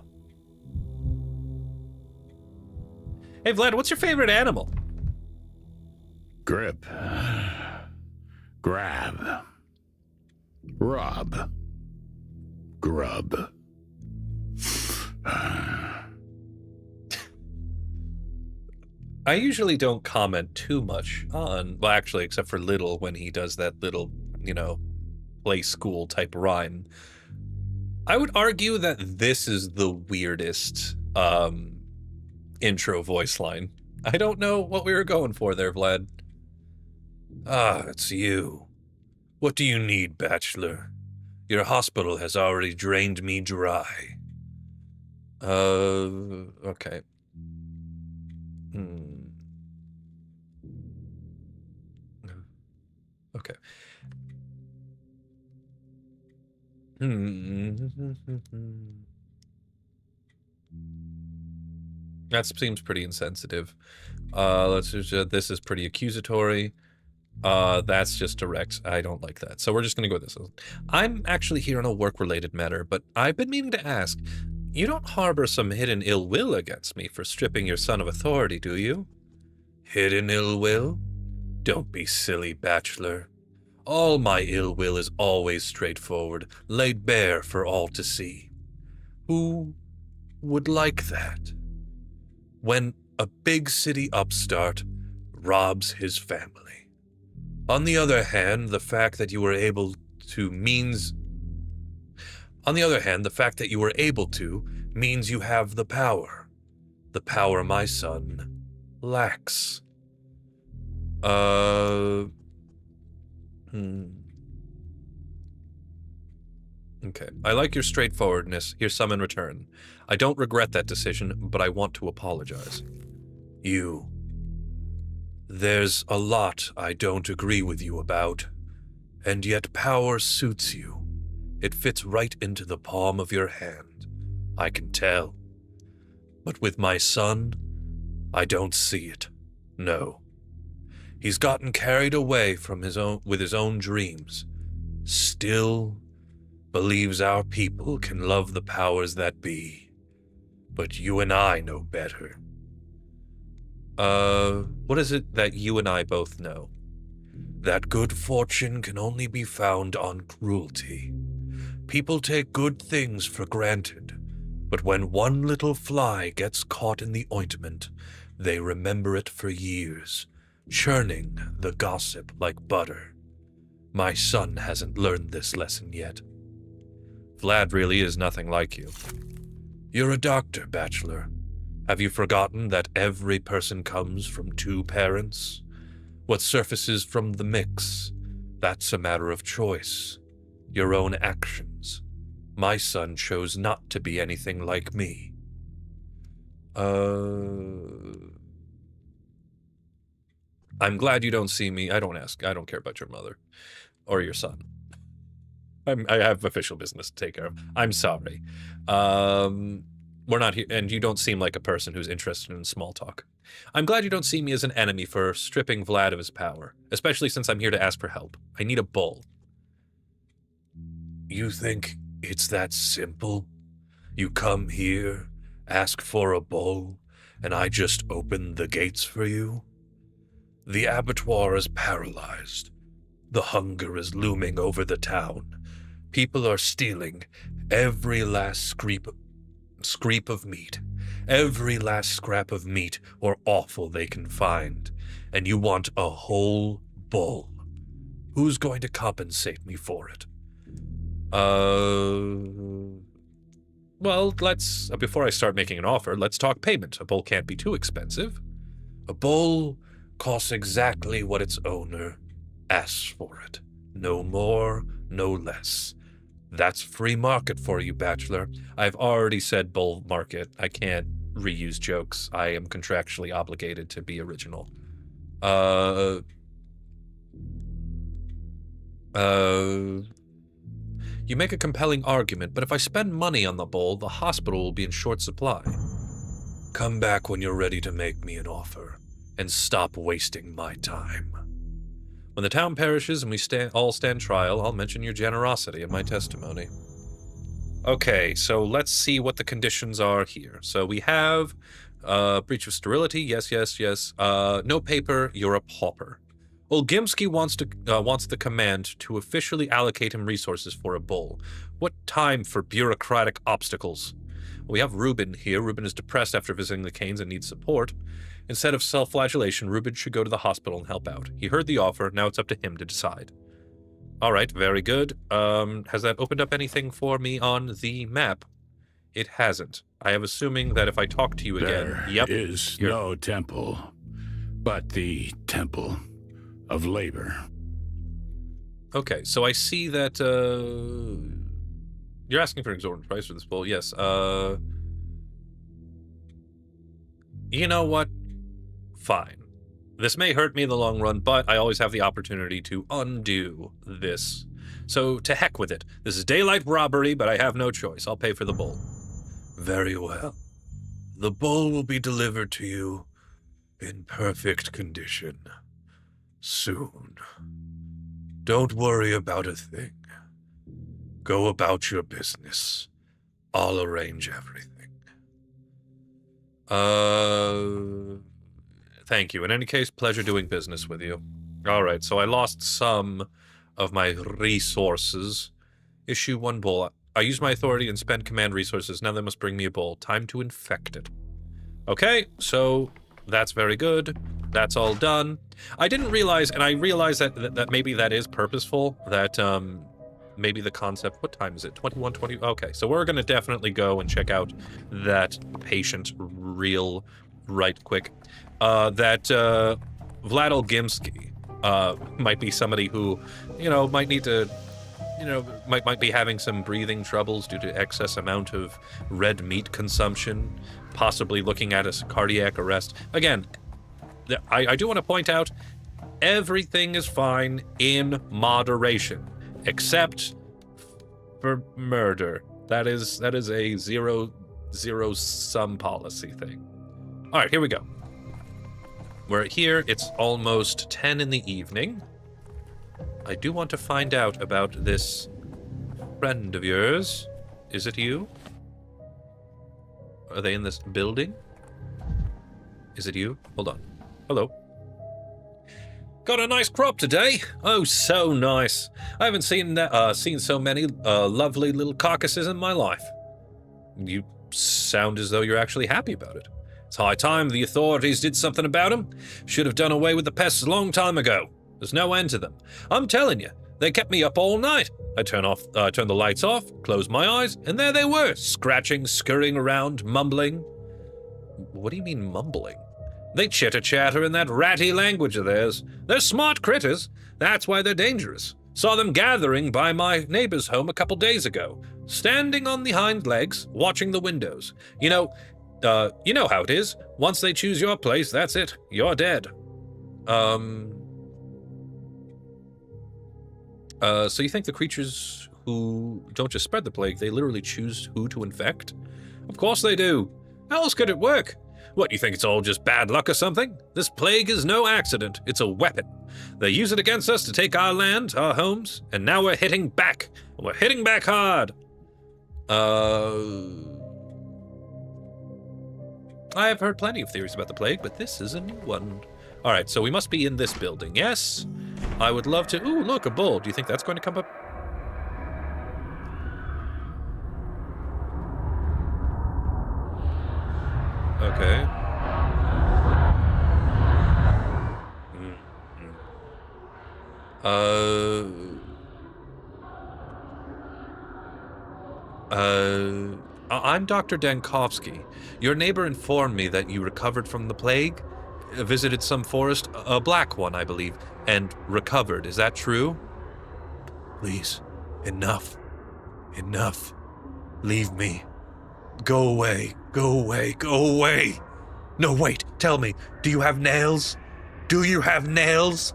Hey, Vlad, what's your favorite animal? Grip. Grab. Rob. Grub. I usually don't comment too much on, well, actually, except for Little when he does that little, you know, play school type rhyme. I would argue that this is the weirdest intro voice line. I don't know what we were going for there, Vlad. Ah, it's you. What do you need, bachelor? Your hospital has already drained me dry. Okay. Okay. That seems pretty insensitive. Let's just, this is pretty accusatory. That's just direct. I don't like that. So we're just gonna go with this. I'm actually here on a work-related matter, but I've been meaning to ask, you don't harbor some hidden ill will against me for stripping your son of authority, do you? Hidden ill will? Don't be silly, bachelor. All my ill will is always straightforward, laid bare for all to see. Who would like that? When a big city upstart robs his family. On the other hand, the fact that you were able to means you have the power. The power my son lacks. Okay. I like your straightforwardness. Here's some in return. I don't regret that decision, but I want to apologize. There's a lot I don't agree with you about, and yet power suits you. It fits right into the palm of your hand. I can tell. But with my son, I don't see it. No. He's gotten carried away with his own dreams. Still believes our people can love the powers that be. But you and I know better. What is it that you and I both know? That good fortune can only be found on cruelty. People take good things for granted, but when one little fly gets caught in the ointment, they remember it for years, churning the gossip like butter. My son hasn't learned this lesson yet. Vlad really is nothing like you. You're a doctor, bachelor. Have you forgotten that every person comes from two parents? What surfaces from the mix, that's a matter of choice. Your own actions. My son chose not to be anything like me. I'm glad you don't see me. I don't ask. I don't care about your mother or your son. I have official business to take care of. I'm sorry. We're not here, and you don't seem like a person who's interested in small talk. I'm glad you don't see me as an enemy for stripping Vlad of his power, especially since I'm here to ask for help. I need a bowl. You think it's that simple? You come here, ask for a bowl, and I just open the gates for you? The abattoir is paralyzed. The hunger is looming over the town. People are stealing every last scrap of meat, every last scrap of meat or offal they can find, and you want a whole bowl. Who's going to compensate me for it? Well, before I start making an offer, let's talk payment. A bowl can't be too expensive. A bowl costs exactly what its owner asks for it. No more, no less. That's free market for you, bachelor. I've already said bull market. I can't reuse jokes. I am contractually obligated to be original. You make a compelling argument, but if I spend money on the bowl, the hospital will be in short supply. Come back when you're ready to make me an offer, and stop wasting my time. When the town perishes and we all stand trial, I'll mention your generosity in my testimony. Okay, so let's see what the conditions are here. So we have breach of sterility, yes. No paper, you're a pauper. Olgimsky wants the command to officially allocate him resources for a bull. What time for bureaucratic obstacles? We have Reuben here. Reuben is depressed after visiting the Canes and needs support. Instead of self-flagellation, Reuben should go to the hospital and help out. He heard the offer, now it's up to him to decide. All right, very good. Has that opened up anything for me on the map? It hasn't. I am assuming that if I talk to you again... There is no temple, but the temple of labor. Okay, so I see that, you're asking for an exorbitant price for this bowl, yes. You know what? Fine. This may hurt me in the long run, but I always have the opportunity to undo this. So, to heck with it. This is daylight robbery, but I have no choice. I'll pay for the bowl. Very well. The bowl will be delivered to you in perfect condition. Soon. Don't worry about a thing. Go about your business. I'll arrange everything. Thank you. In any case, pleasure doing business with you. All right, so I lost some of my resources. Issue one bowl. I use my authority and spend command resources. Now they must bring me a bowl. Time to infect it. Okay, so that's very good. That's all done. I didn't realize, and I realized that maybe that is purposeful, that maybe the concept, what time is it? 21:20? Okay, so we're going to definitely go and check out that patient real right quick. That Vlad Olgimsky might be somebody who, might need to, might be having some breathing troubles due to excess amount of red meat consumption, possibly looking at a cardiac arrest. Again, I do want to point out, everything is fine in moderation, except for murder. That is a zero-sum policy thing. All right, here we go. We're here. It's almost 10 in the evening. I do want to find out about this friend of yours. Is it you? Are they in this building? Is it you? Hold on. Hello. Got a nice crop today. Oh, so nice. I haven't seen so many lovely little carcasses in my life. You sound as though you're actually happy about it. It's high time the authorities did something about them. Should have done away with the pests a long time ago. There's no end to them. I'm telling you, they kept me up all night. I turned the lights off, closed my eyes, and there they were, scratching, scurrying around, mumbling. What do you mean mumbling? They chitter-chatter in that ratty language of theirs. They're smart critters. That's why they're dangerous. Saw them gathering by my neighbor's home a couple days ago, standing on the hind legs, watching the windows. You know how it is. Once they choose your place, that's it. You're dead. So you think the creatures who don't just spread the plague, they literally choose who to infect? Of course they do. How else could it work? What, you think it's all just bad luck or something? This plague is no accident. It's a weapon. They use it against us to take our land, our homes, and now we're hitting back. We're hitting back hard. I have heard plenty of theories about the plague, but this is a new one. All right, so we must be in this building, yes? I would love to... Ooh, look, a bull. Do you think that's going to come up? Okay. I'm Dr. Dankovsky. Your neighbor informed me that you recovered from the plague, visited some forest, a black one, I believe, and recovered. Is that true? Please, enough. Enough. Leave me. Go away. Go away. Go away. No, wait. Tell me, do you have nails? Do you have nails?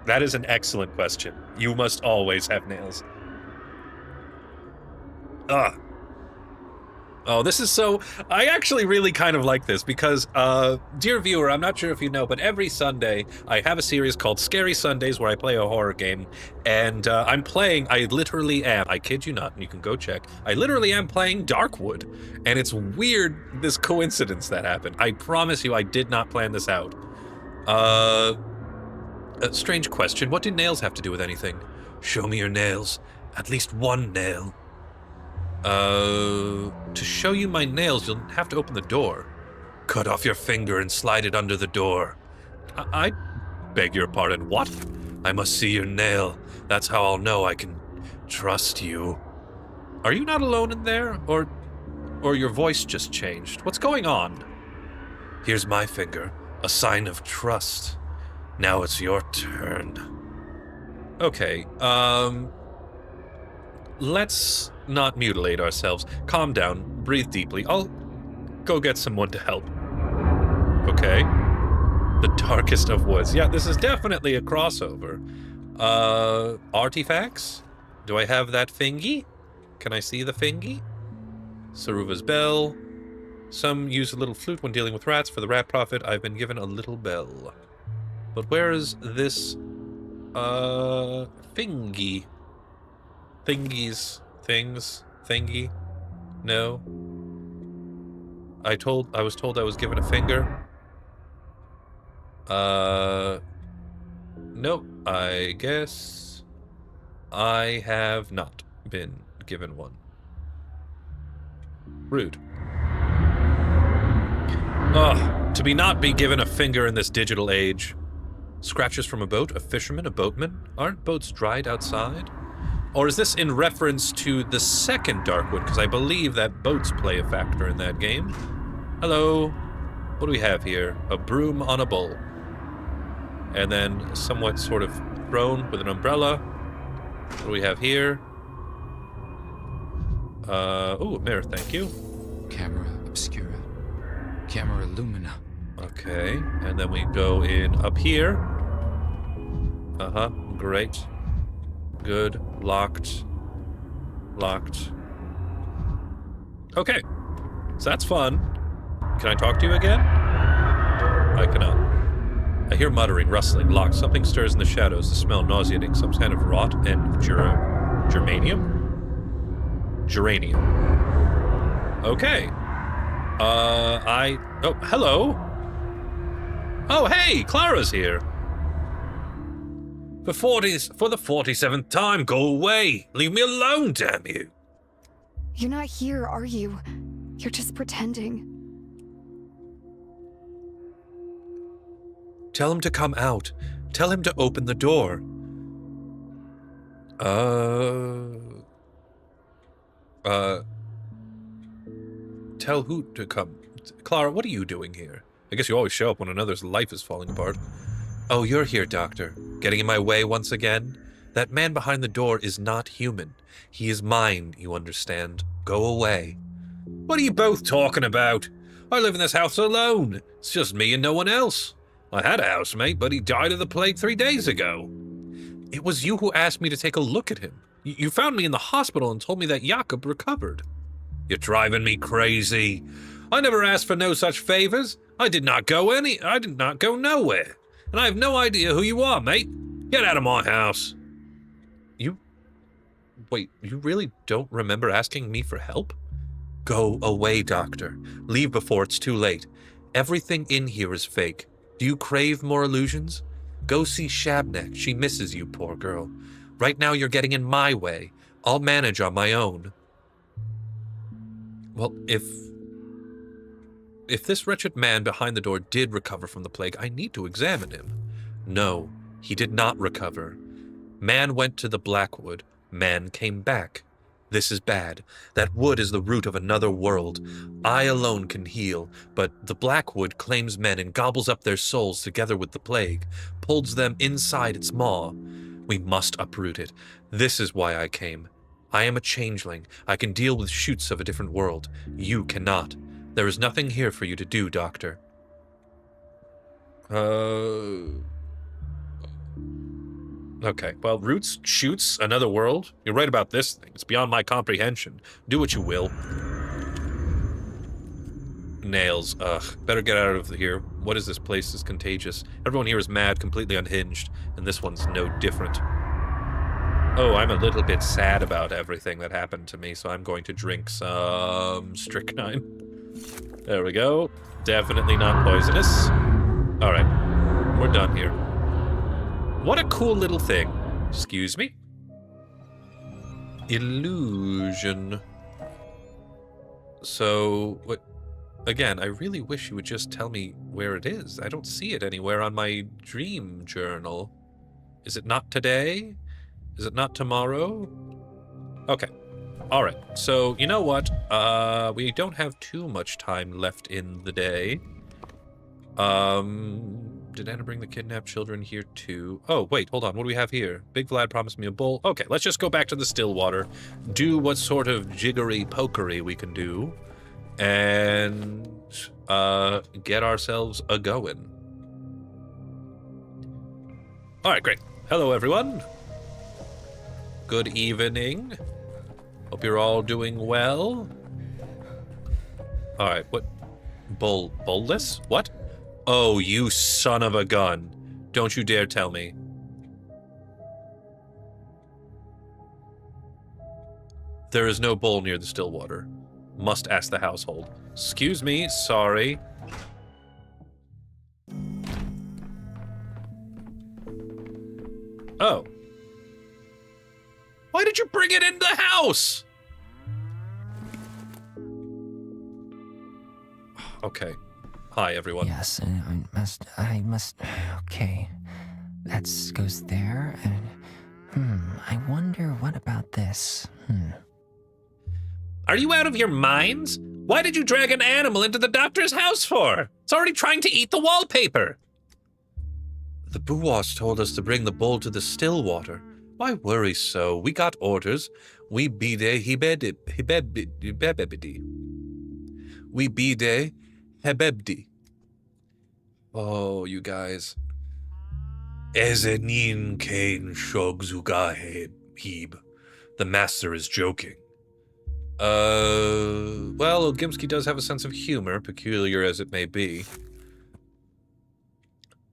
That is an excellent question. You must always have nails. Oh, this is so... I actually really kind of like this because, dear viewer, I'm not sure if you know, but every Sunday I have a series called Scary Sundays where I play a horror game, and I literally am, I kid you not, and you can go check, I literally am playing Darkwood, and it's weird, this coincidence that happened. I promise you I did not plan this out. A strange question, what do nails have to do with anything? Show me your nails. At least one nail. To show you my nails, you'll have to open the door. Cut off your finger and slide it under the door. I beg your pardon, what? I must see your nail. That's how I'll know I can trust you. Are you not alone in there? Or your voice just changed? What's going on? Here's my finger, a sign of trust. Now it's your turn. Okay, let's not mutilate ourselves. Calm down, breathe deeply. I'll go get someone to help. Okay. The darkest of woods. Yeah, this is definitely a crossover. Artifacts? Do I have that thingy? Can I see the thingy? Saruva's bell. Some use a little flute when dealing with rats. For the rat prophet, I've been given a little bell. But where is this, thingy? Thingies. Things? Thingy? No? I was told I was given a finger. Nope. I guess I have not been given one. Rude. Ugh, to not be given a finger in this digital age. Scratches from a boat, a fisherman, a boatman? Aren't boats dried outside? Or is this in reference to the second Darkwood? Because I believe that boats play a factor in that game. Hello. What do we have here? A broom on a bowl. And then somewhat sort of thrown with an umbrella. What do we have here? Oh, a mirror, thank you. Camera obscura. Camera lumina. Okay, and then we go in up here. Uh-huh, great. Good. Locked. Locked. Okay. So that's fun. Can I talk to you again? I cannot. I hear muttering, rustling, locked. Something stirs in the shadows. The smell nauseating. Some kind of rot and germanium? Geranium. Okay. Oh, hello. Oh, hey, Clara's here. For the 47th time, go away. Leave me alone, damn you. You're not here, are you? You're just pretending. Tell him to come out. Tell him to open the door. Tell who to come? Clara, what are you doing here? I guess you always show up when another's life is falling apart. Oh, you're here, Doctor. Getting in my way once again? That man behind the door is not human. He is mine, you understand. Go away. What are you both talking about? I live in this house alone. It's just me and no one else. I had a housemate, but he died of the plague 3 days ago. It was you who asked me to take a look at him. You found me in the hospital and told me that Jakob recovered. You're driving me crazy. I never asked for no such favors. I did not go nowhere. And I have no idea who you are, mate. Get out of my house. Wait, you really don't remember asking me for help? Go away, Doctor. Leave before it's too late. Everything in here is fake. Do you crave more illusions? Go see Shabnak. She misses you, poor girl. Right now you're getting in my way. I'll manage on my own. Well, if this wretched man behind the door did recover from the plague, I need to examine him. No, he did not recover. Man went to the Blackwood. Man came back. This is bad. That wood is the root of another world. I alone can heal, but the Blackwood claims men and gobbles up their souls together with the plague, pulls them inside its maw. We must uproot it. This is why I came. I am a changeling. I can deal with shoots of a different world. You cannot. There is nothing here for you to do, Doctor. Okay, well, roots, shoots, another world. You're right about this thing. It's beyond my comprehension. Do what you will. Nails. Ugh. Better get out of here. What is this place? Is contagious. Everyone here is mad, completely unhinged, and this one's no different. Oh, I'm a little bit sad about everything that happened to me, so I'm going to drink some strychnine. There we go. Definitely not poisonous. All right. We're done here. What a cool little thing. Excuse me? Illusion. So, what? Again, I really wish you would just tell me where it is. I don't see it anywhere on my dream journal. Is it not today? Is it not tomorrow? Okay. All right. So, you know what? We don't have too much time left in the day. Did Anna bring the kidnapped children here too? Oh, wait, hold on. What do we have here? Big Vlad promised me a bowl. Okay, let's just go back to the Stillwater. Do what sort of jiggery pokery we can do. And, get ourselves a-going. All right, great. Hello, everyone. Good evening. Hope you're all doing well. All right, what? Bullless? What? Oh, you son of a gun. Don't you dare tell me. There is no bowl near the Stillwater. Must ask the household. Excuse me, sorry. Oh. Why did you bring it in the house? Okay. Hi, everyone. Yes, I must. Okay. That goes there, and. I wonder what about this? Are you out of your minds? Why did you drag an animal into the doctor's house for? It's already trying to eat the wallpaper. The Buwas told us to bring the bowl to the Stillwater. Why worry so? We got orders. We bide hebebdi. We bide hebebdi. Oh, you guys. Ezenin kain shogzugahe heb. The master is joking. Well, Ogimsky does have a sense of humor, peculiar as it may be.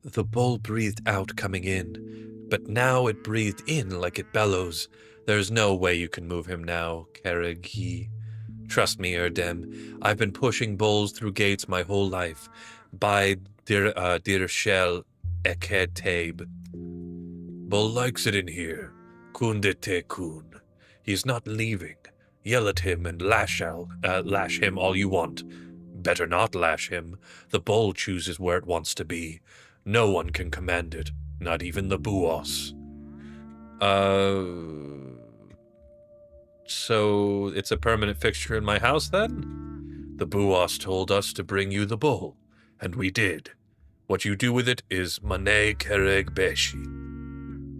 The bull breathed out coming in, but now it breathed in like it bellows. There's no way you can move him now, Keregi. Trust me, Erdem. I've been pushing bulls through gates my whole life. By dir shell eketabe. Bull likes it in here. Kundete kun. He's not leaving. Yell at him and lash him all you want. Better not lash him. The bull chooses where it wants to be. No one can command it, not even the Buos. So it's a permanent fixture in my house then? The Buos told us to bring you the bull, and we did. What you do with it is Mane Kereg Beshi.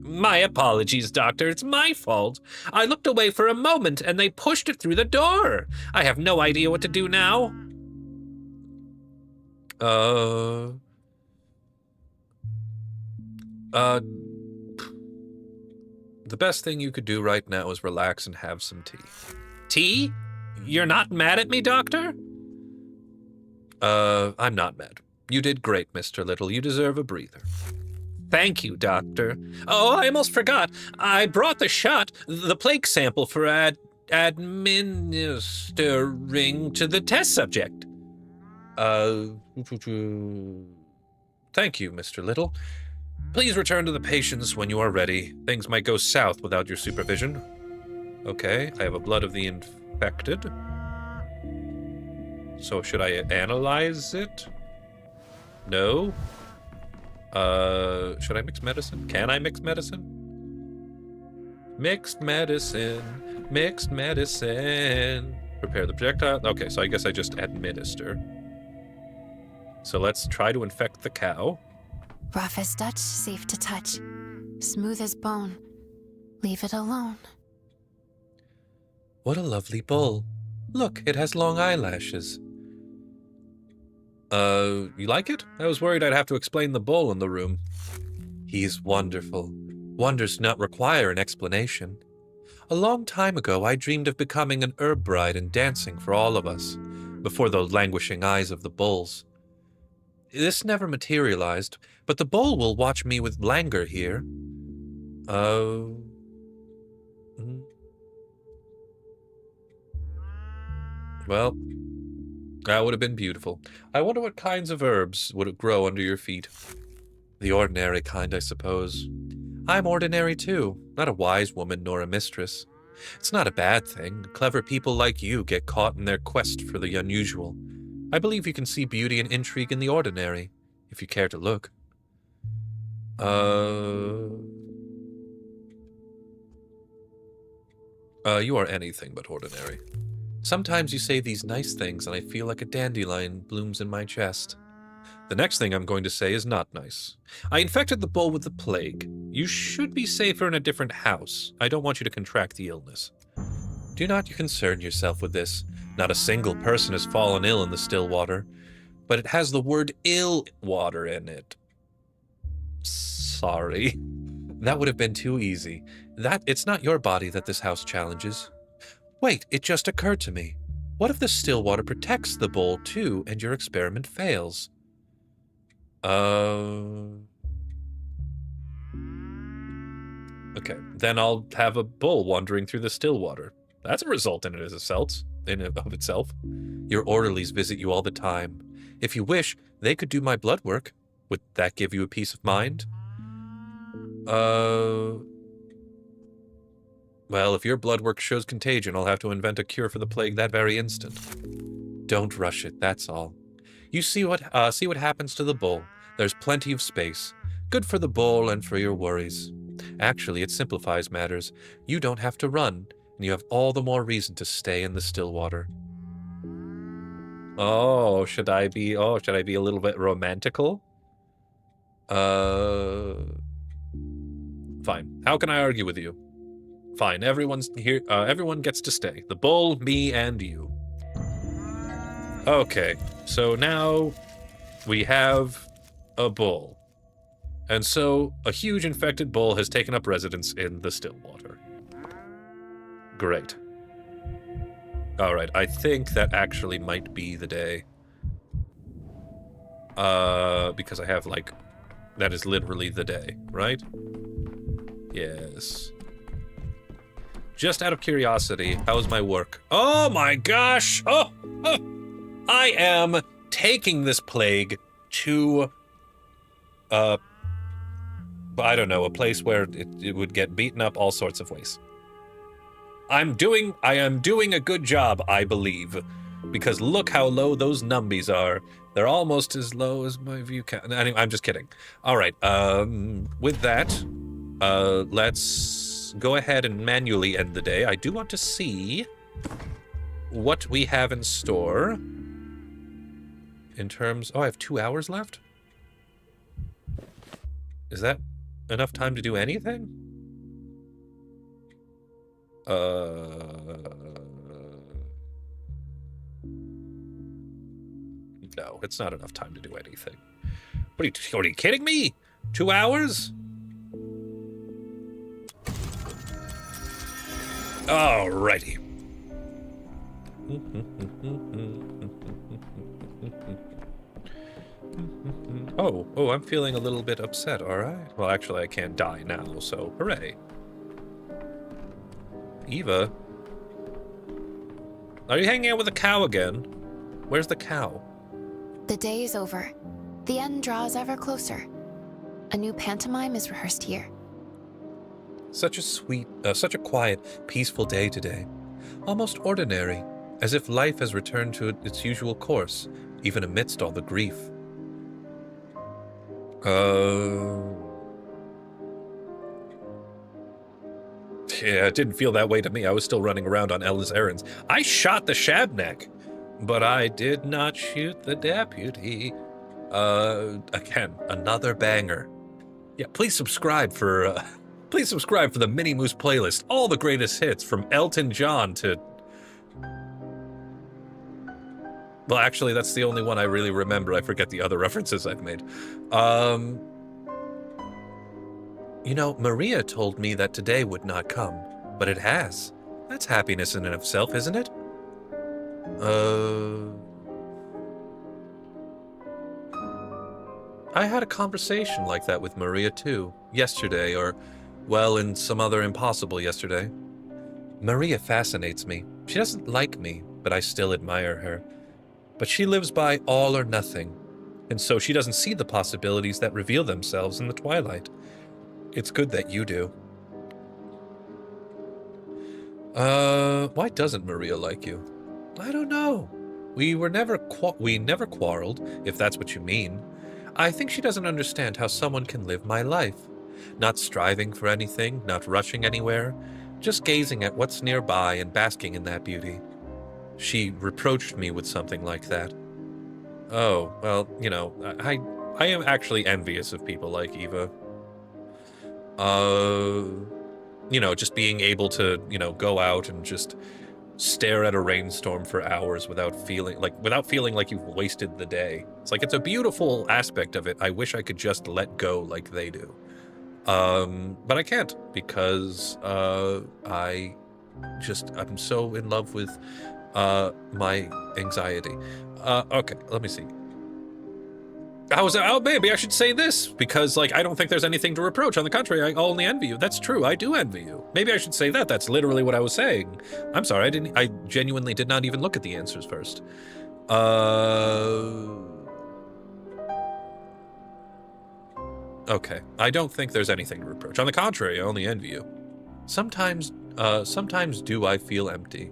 My apologies, Doctor. It's my fault. I looked away for a moment, and they pushed it through the door. I have no idea what to do now. The best thing you could do right now is relax and have some tea. Tea? You're not mad at me, Doctor? I'm not mad. You did great, Mr. Little. You deserve a breather. Thank you, Doctor. Oh, I almost forgot. I brought the shot, the plague sample for administering to the test subject. Thank you, Mr. Little. Please return to the patients when you are ready. Things might go south without your supervision. Okay, I have a blood of the infected. So should I analyze it? No. Should I mix medicine? Can I mix medicine? Mixed medicine. Mixed medicine. Prepare the projectile. Okay, so I guess I just administer. So let's try to infect the cow. Rough as Dutch, safe to touch. Smooth as bone. Leave it alone. What a lovely bull. Look, it has long eyelashes. You like it? I was worried I'd have to explain the bull in the room. He's wonderful. Wonders do not require an explanation. A long time ago, I dreamed of becoming an herb bride and dancing for all of us, before the languishing eyes of the bulls. This never materialized, but the bull will watch me with languor here. Well, that would have been beautiful. I wonder what kinds of herbs would grow under your feet. The ordinary kind, I suppose. I'm ordinary too, not a wise woman nor a mistress. It's not a bad thing. Clever people like you get caught in their quest for the unusual. I believe you can see beauty and intrigue in the ordinary, if you care to look. You are anything but ordinary. Sometimes you say these nice things and I feel like a dandelion blooms in my chest. The next thing I'm going to say is not nice. I infected the bull with the plague. You should be safer in a different house. I don't want you to contract the illness. Do not concern yourself with this. Not a single person has fallen ill in the still water, but it has the word ill water in it. Sorry. That would have been too easy. It's not your body that this house challenges. Wait, it just occurred to me. What if the still water protects the bull too and your experiment fails? Okay, then I'll have a bull wandering through the still water. That's a result in and of itself. Your orderlies visit you all the time. If you wish, they could do my blood work. Would that give you a peace of mind? Well, if your blood work shows contagion, I'll have to invent a cure for the plague that very instant. Don't rush it, that's all. You see what happens to the bull. There's plenty of space. Good for the bull and for your worries. Actually, it simplifies matters. You don't have to run, and you have all the more reason to stay in the still water. Should I be a little bit romantical? Fine. How can I argue with you? Fine, everyone's here. Everyone gets to stay. The bull, me, and you. Okay, so now we have a bull. And so a huge infected bull has taken up residence in the still water. Great. Alright, I think that actually might be the day. Because I have, that is literally the day, right? Yes. Just out of curiosity, how was my work? Oh my gosh! Oh! I am taking this plague to, I don't know, a place where it would get beaten up all sorts of ways. I am doing a good job, I believe, because look how low those numbies are. They're almost as low as my view count. Anyway, I'm just kidding. All right, with that, let's go ahead and manually end the day. I do want to see what we have in store in terms... Oh, I have 2 hours left? Is that enough time to do anything? No, it's not enough time to do anything. What are you kidding me? 2 hours? Alrighty. Oh, I'm feeling a little bit upset, alright. Well, actually, I can't die now, so hooray. Eva? Are you hanging out with the cow again? Where's the cow? The day is over. The end draws ever closer. A new pantomime is rehearsed here. Such a quiet, peaceful day today. Almost ordinary, as if life has returned to its usual course, even amidst all the grief. Yeah, it didn't feel that way to me. I was still running around on Ella's errands. I shot the Shabnak, but I did not shoot the deputy. Again, another banger. Yeah, please subscribe for the Mini Moose playlist. All the greatest hits from Elton John to... Well, actually, that's the only one I really remember. I forget the other references I've made. You know, Maria told me that today would not come, but it has. That's happiness in and of itself, isn't it? I had a conversation like that with Maria too, yesterday, or, well, in some other impossible yesterday. Maria fascinates me. She doesn't like me, but I still admire her. But she lives by all or nothing, and so she doesn't see the possibilities that reveal themselves in the twilight. It's good that you do. Why doesn't Maria like you? I don't know. We never quarreled, if that's what you mean. I think she doesn't understand how someone can live my life. Not striving for anything, not rushing anywhere, just gazing at what's nearby and basking in that beauty. She reproached me with something like that. Oh, well, you know, I am actually envious of people like Eva. You know, just being able to, you know, go out and just stare at a rainstorm for hours without feeling like you've wasted the day. It's like, it's a beautiful aspect of it. I wish I could just let go like they do. But I can't because, I'm so in love with, my anxiety. Okay, let me see. Maybe I should say this, because, like, I don't think there's anything to reproach. On the contrary, I only envy you. That's true, I do envy you. Maybe I should say that. That's literally what I was saying. I'm sorry, I genuinely did not even look at the answers first. Okay, I don't think there's anything to reproach. On the contrary, I only envy you. Sometimes do I feel empty.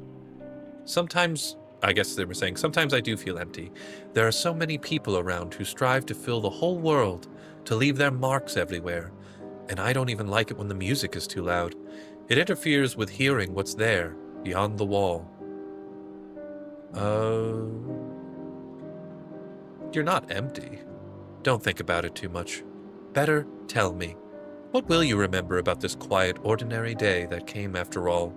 Sometimes... I guess they were saying, sometimes I do feel empty. There are so many people around who strive to fill the whole world, to leave their marks everywhere, and I don't even like it when the music is too loud. It interferes with hearing what's there, beyond the wall. You're not empty. Don't think about it too much. Better tell me, what will you remember about this quiet, ordinary day that came after all?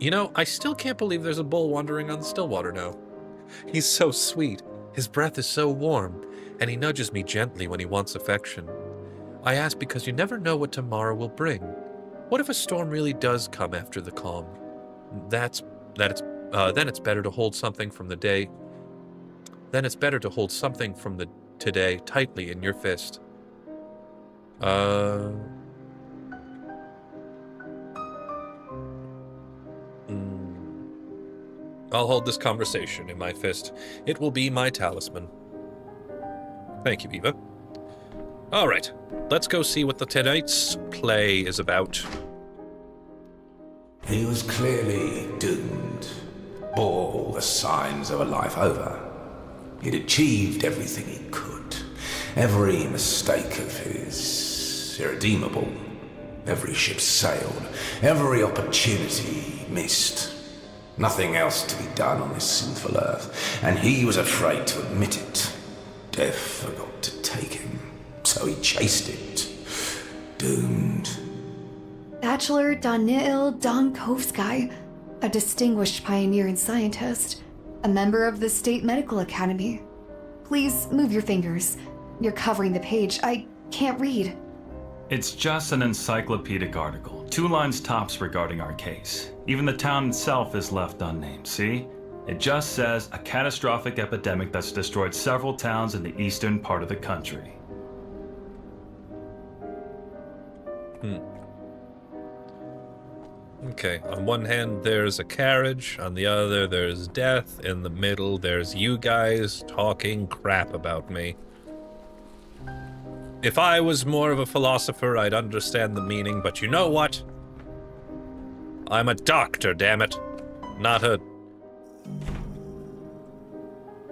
You know, I still can't believe there's a bull wandering on the Stillwater now. He's so sweet, his breath is so warm, and he nudges me gently when he wants affection. I ask because you never know what tomorrow will bring. What if a storm really does come after the calm? Then it's better to hold something from the day. Then it's better to hold something from the today tightly in your fist. I'll hold this conversation in my fist. It will be my talisman. Thank you, Eva. All right, let's go see what tonight's play is about. He was clearly doomed, bore all the signs of a life over. He'd achieved everything he could. Every mistake of his irredeemable. Every ship sailed. Every opportunity missed. Nothing else to be done on this sinful earth, and he was afraid to admit it. Death forgot to take him, so he chased it. Doomed. Bachelor Danil Donkovsky, a distinguished pioneer and scientist, a member of the State Medical Academy. Please move your fingers. You're covering the page. I can't read. It's just an encyclopedic article, 2 lines tops regarding our case. Even the town itself is left unnamed, see? It just says a catastrophic epidemic that's destroyed several towns in the eastern part of the country. Okay, on one hand there's a carriage, on the other there's death, in the middle there's you guys talking crap about me. If I was more of a philosopher, I'd understand the meaning, but you know what? I'm a doctor, damn it. Not a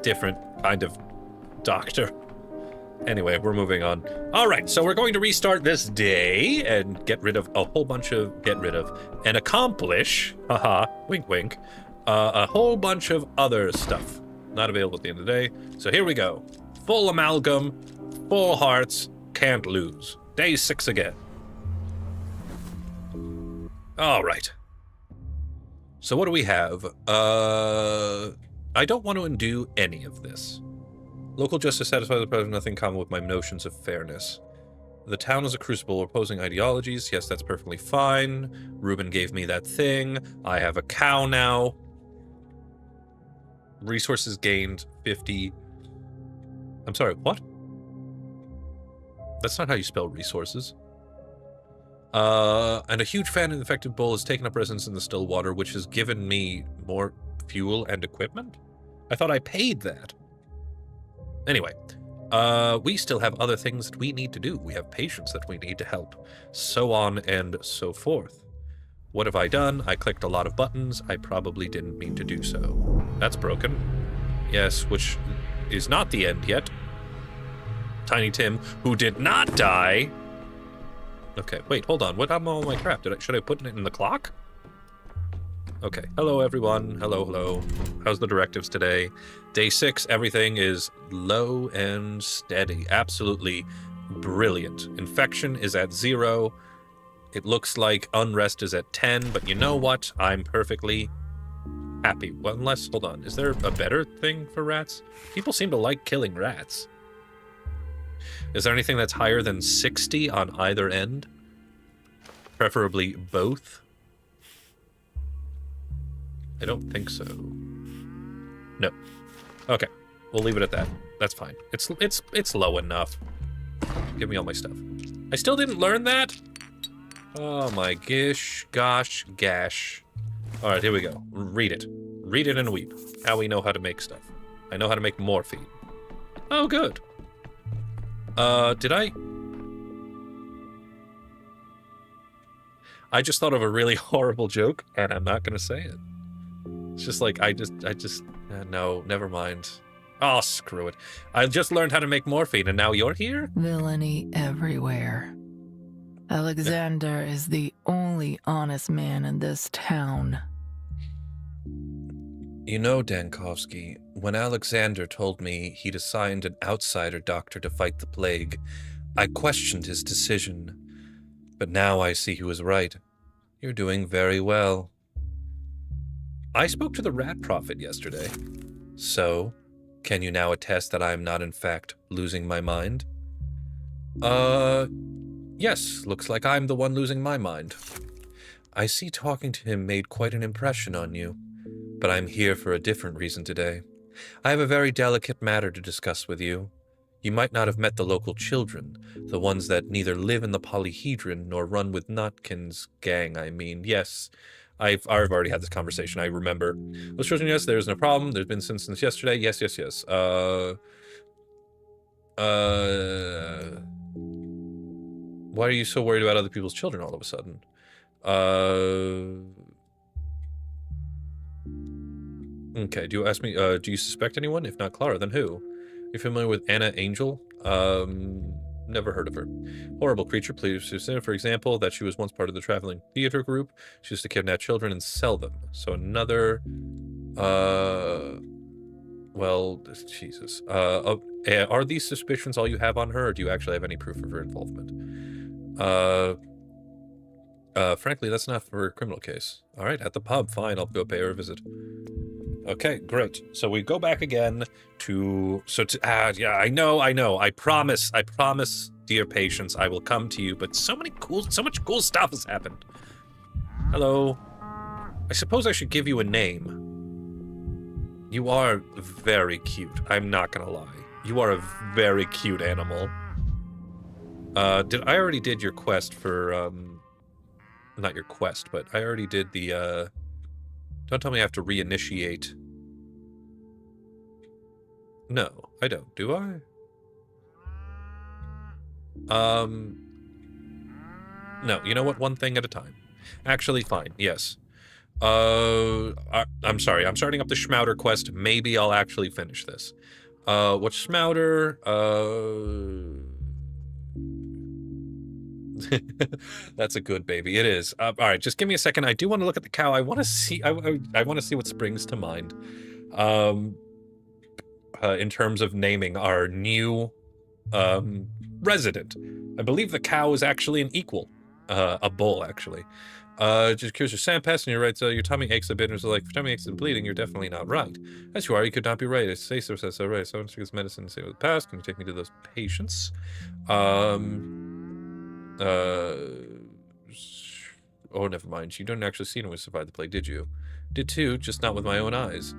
different kind of doctor. Anyway, we're moving on. All right, so we're going to restart this day and get rid of a whole bunch of, and accomplish, haha, wink wink, a whole bunch of other stuff. Not available at the end of the day. So here we go. Full amalgam, full hearts, can't lose. Day 6 again. All right. So what do we have? I don't want to undo any of this. Local justice satisfies the president, nothing in common with my notions of fairness. The town is a crucible opposing ideologies. Yes, that's perfectly fine. Ruben gave me that thing. I have a cow now. Resources gained 50. I'm sorry, what? That's not how you spell resources. And a huge fan of the infected bull has taken up residence in the still water, which has given me more fuel and equipment? I thought I paid that. Anyway, we still have other things that we need to do. We have patients that we need to help, so on and so forth. What have I done? I clicked a lot of buttons. I probably didn't mean to do so. That's broken. Yes, which is not the end yet. Tiny Tim, who did not die. Okay, wait, hold on. What happened to all my crap? Should I put it in the clock? Okay, hello everyone. Hello, hello. How's the directives today? Day 6, everything is low and steady. Absolutely brilliant. Infection is at 0. It looks like unrest is at 10, but you know what? I'm perfectly happy. Well, unless, hold on, is there a better thing for rats? People seem to like killing rats. Is there anything that's higher than 60 on either end? Preferably both? I don't think so. No. Okay, we'll leave it at that. That's fine. It's low enough. Give me all my stuff. I still didn't learn that? Oh my gosh. All right, here we go. Read it. Read it and weep. How we know how to make stuff. I know how to make morphine. Oh, good. Did I just thought of a really horrible joke, and I'm not gonna say it. It's just like, no, never mind. Oh, screw it. I just learned how to make morphine, and now you're here? Villainy everywhere. Alexander is the only honest man in this town. You know, Dankovsky, when Alexander told me he'd assigned an outsider doctor to fight the plague, I questioned his decision. But now I see he was right. You're doing very well. I spoke to the rat prophet yesterday. So, can you now attest that I am not in fact losing my mind? Yes, looks like I'm the one losing my mind. I see talking to him made quite an impression on you. But I'm here for a different reason today. I have a very delicate matter to discuss with you. You might not have met the local children, the ones that neither live in the polyhedron nor run with Notkin's gang, I mean. Yes, I've already had this conversation, I remember. Those children, yes, there's no problem. There's been since yesterday. Yes. Why are you so worried about other people's children all of a sudden? Okay, do you ask me, do you suspect anyone? If not Clara, then who? You familiar with Anna Angel? Never heard of her. Horrible creature, please consider, for example, that she was once part of the traveling theater group. She used to kidnap children and sell them. So another, well, Jesus. Are these suspicions all you have on her, or do you actually have any proof of her involvement? Frankly, that's not for a criminal case. All right, at the pub, fine, I'll go pay her a visit. Okay, great. So we go back again to, yeah, I know. I promise, dear patients, I will come to you, but so much cool stuff has happened. Hello. I suppose I should give you a name. You are very cute. I'm not gonna lie. You are a very cute animal. I already did your quest for, not your quest, but I already did the, don't tell me I have to reinitiate. No, I don't, do I? No, you know what? One thing at a time. Actually, fine, yes. I'm sorry, I'm starting up the Schmouder quest. Maybe I'll actually finish this. What's Schmouder? That's a good baby. It is. All right, just give me a second. I do want to look at the cow. I want to see. I want to see what springs to mind. In terms of naming our new resident. I believe the cow is actually an equal. A bull, actually. Just curious, your sand passing, you're right, your tummy aches a bit, and it's like, if your tummy aches and bleeding, you're definitely not right. As you are, you could not be right. I say so, says so, right. Someone takes medicine and say with the past. Can you take me to those patients? Oh, never mind. You didn't actually see anyone survive the plague, did you? Did too, just not with my own eyes.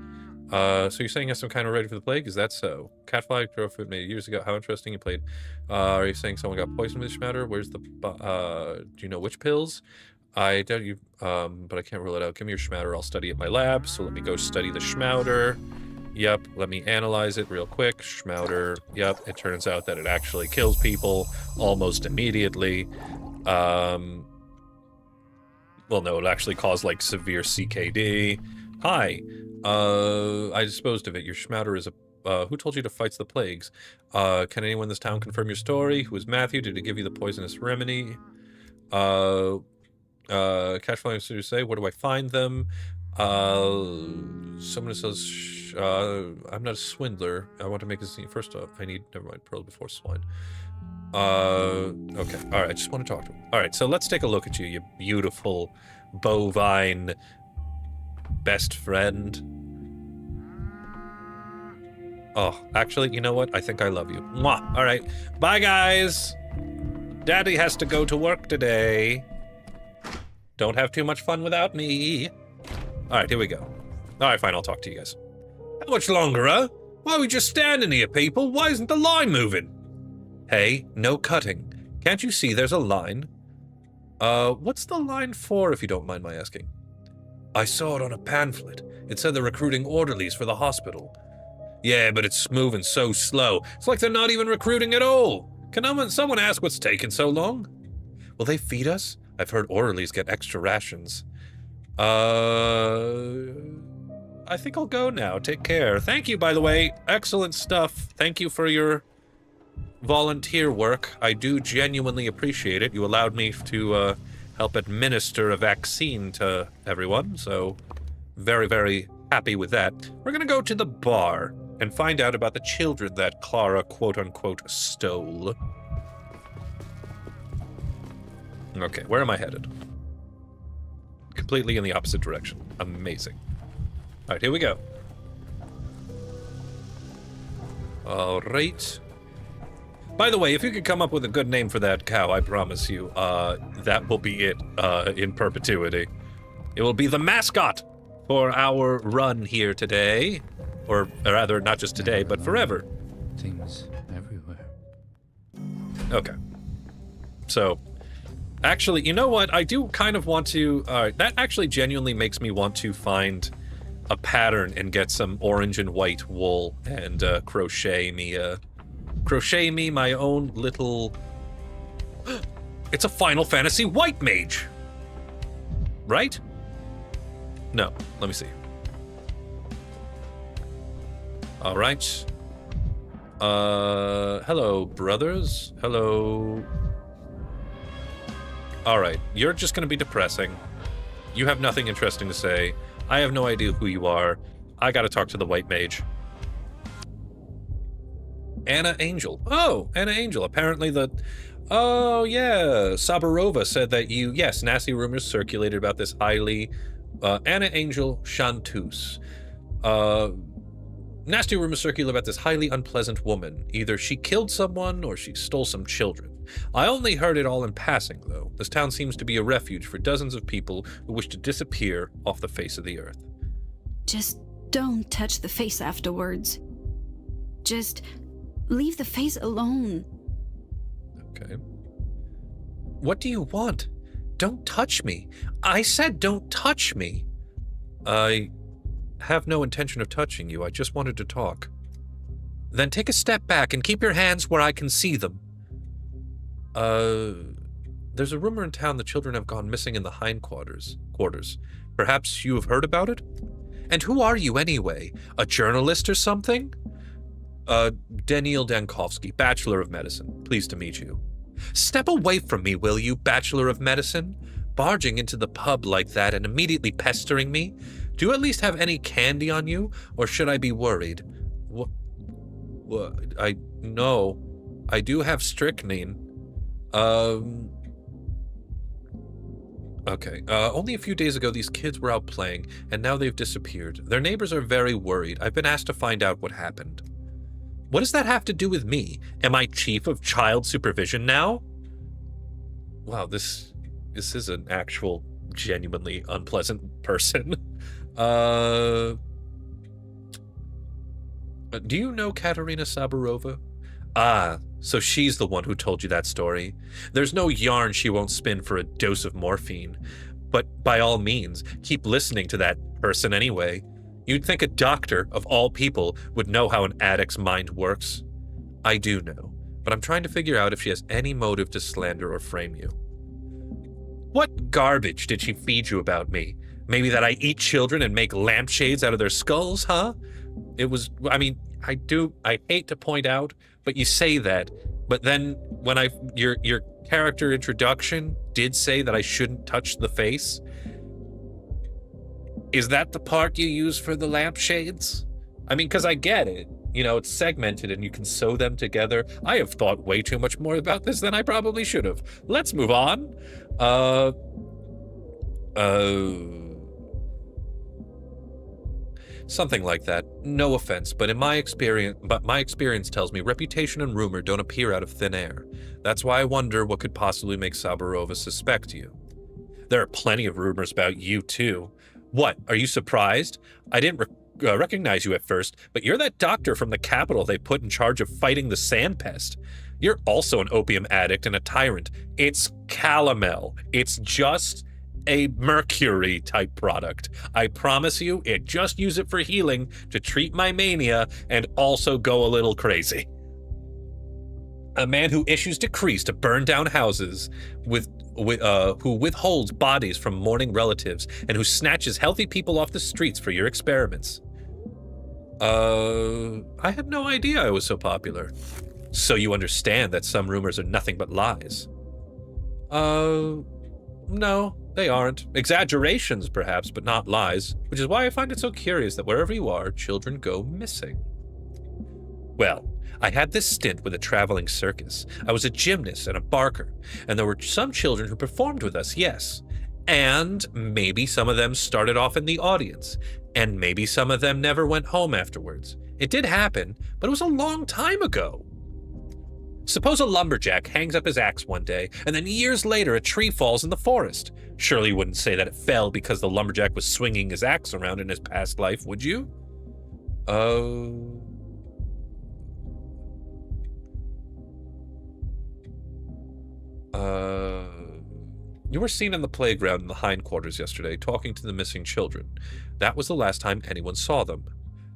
So you're saying you have some kind of ready for the plague? Is that so? Catfly drove food made years ago. How interesting you played. Are you saying someone got poisoned with Schmatter? Where's the, do you know which pills? I doubt you, but I can't rule it out. Give me your Schmatter. I'll study at my lab. So let me go study the Schmouder. Yep, let me analyze it real quick. Schmouder, yep, it turns out that it actually kills people almost immediately. Well, no, it actually caused, like, severe CKD. Hi, I disposed of it. Your Schmouder is a, who told you to fight the plagues? Can anyone in this town confirm your story? Who is Matthew? Did he give you the poisonous remedy? Cash volume to say, where do I find them? Someone says, I'm not a swindler. I want to make a scene. First off, I need, never mind, pearl before swine. Okay, all right, I just want to talk to him. All right, so let's take a look at you, you beautiful bovine best friend. Oh, actually, you know what? I think I love you. Mwah. All right, bye, guys. Daddy has to go to work today. Don't have too much fun without me. All right, here we go. All right, fine, I'll talk to you guys. How much longer, huh? Why are we just standing here, people? Why isn't the line moving? Hey, no cutting. Can't you see there's a line? What's the line for, if you don't mind my asking? I saw it on a pamphlet. It said they're recruiting orderlies for the hospital. Yeah, but it's moving so slow. It's like they're not even recruiting at all. Can someone ask what's taking so long? Will they feed us? I've heard orderlies get extra rations. I think I'll go now. Take care. Thank you, by the way. Excellent stuff. Thank you for your volunteer work. I do genuinely appreciate it. You allowed me to help administer a vaccine to everyone, so very, very happy with that. We're gonna go to the bar and find out about the children that Clara, quote-unquote, stole. Okay, where am I headed? Completely in the opposite direction. Amazing. All right, here we go. All right. By the way, if you could come up with a good name for that cow, I promise you, that will be it in perpetuity. It will be the mascot for our run here today. Or rather, not just today, but forever. Things everywhere. Okay. So, actually, you know what? I do kind of want to... that actually genuinely makes me want to find a pattern and get some orange and white wool and crochet me my own little... It's a Final Fantasy white mage! Right? No, let me see. All right. Hello, brothers. Hello. All right, you're just gonna be depressing. You have nothing interesting to say. I have no idea who you are. I gotta talk to the white mage. Anna Angel. Oh, Anna Angel. Apparently the... Oh, yeah. Sabarova said that you... Yes, nasty rumors circulated about this highly... Anna Angel Chanteuse. Nasty rumors circulate about this highly unpleasant woman. Either she killed someone or she stole some children. I only heard it all in passing, though. This town seems to be a refuge for dozens of people who wish to disappear off the face of the earth. Just don't touch the face afterwards. Just leave the face alone. Okay. What do you want? Don't touch me. I said don't touch me. I have no intention of touching you. I just wanted to talk. Then take a step back and keep your hands where I can see them. There's a rumor in town the children have gone missing in the hindquarters. Perhaps you have heard about it? And who are you anyway? A journalist or something? Daniil Dankovsky, Bachelor of Medicine. Pleased to meet you. Step away from me, will you, Bachelor of Medicine? Barging into the pub like that and immediately pestering me? Do you at least have any candy on you, or should I be worried? What? No. I do have strychnine. Okay. Only a few days ago, these kids were out playing, and now they've disappeared. Their neighbors are very worried. I've been asked to find out what happened. What does that have to do with me? Am I chief of child supervision now? Wow, this is an actual, genuinely unpleasant person. Do you know Katerina Saburova? Ah, so she's the one who told you that story. There's no yarn she won't spin for a dose of morphine. But by all means, keep listening to that person anyway. You'd think a doctor, of all people, would know how an addict's mind works. I do know, but I'm trying to figure out if she has any motive to slander or frame you. What garbage did she feed you about me? Maybe that I eat children and make lampshades out of their skulls, huh? It was, I mean, I hate to point out, but you say that, but then when your character introduction did say that I shouldn't touch the face. Is that the part you use for the lampshades? I mean, because I get it. You know, it's segmented and you can sew them together. I have thought way too much more about this than I probably should have. Let's move on. Something like that. No offense, but my experience tells me reputation and rumor don't appear out of thin air. That's why I wonder what could possibly make Saburova suspect you. There are plenty of rumors about you, too. What, are you surprised? I didn't recognize you at first, but you're that doctor from the capital they put in charge of fighting the sand pest. You're also an opium addict and a tyrant. It's calomel. It's just a mercury-type product. I promise you, just use it for healing, to treat my mania, and also go a little crazy. A man who issues decrees to burn down houses, who withholds bodies from mourning relatives, and who snatches healthy people off the streets for your experiments. I had no idea I was so popular. So you understand that some rumors are nothing but lies? No, they aren't. Exaggerations, perhaps, but not lies, which is why I find it so curious that wherever you are, children go missing. Well, I had this stint with a traveling circus. I was a gymnast and a barker, and there were some children who performed with us, yes. And maybe some of them started off in the audience, and maybe some of them never went home afterwards. It did happen, but it was a long time ago. Suppose a lumberjack hangs up his axe one day, and then years later a tree falls in the forest. Surely you wouldn't say that it fell because the lumberjack was swinging his axe around in his past life, would you? You were seen in the playground in the hindquarters yesterday, talking to the missing children. That was the last time anyone saw them.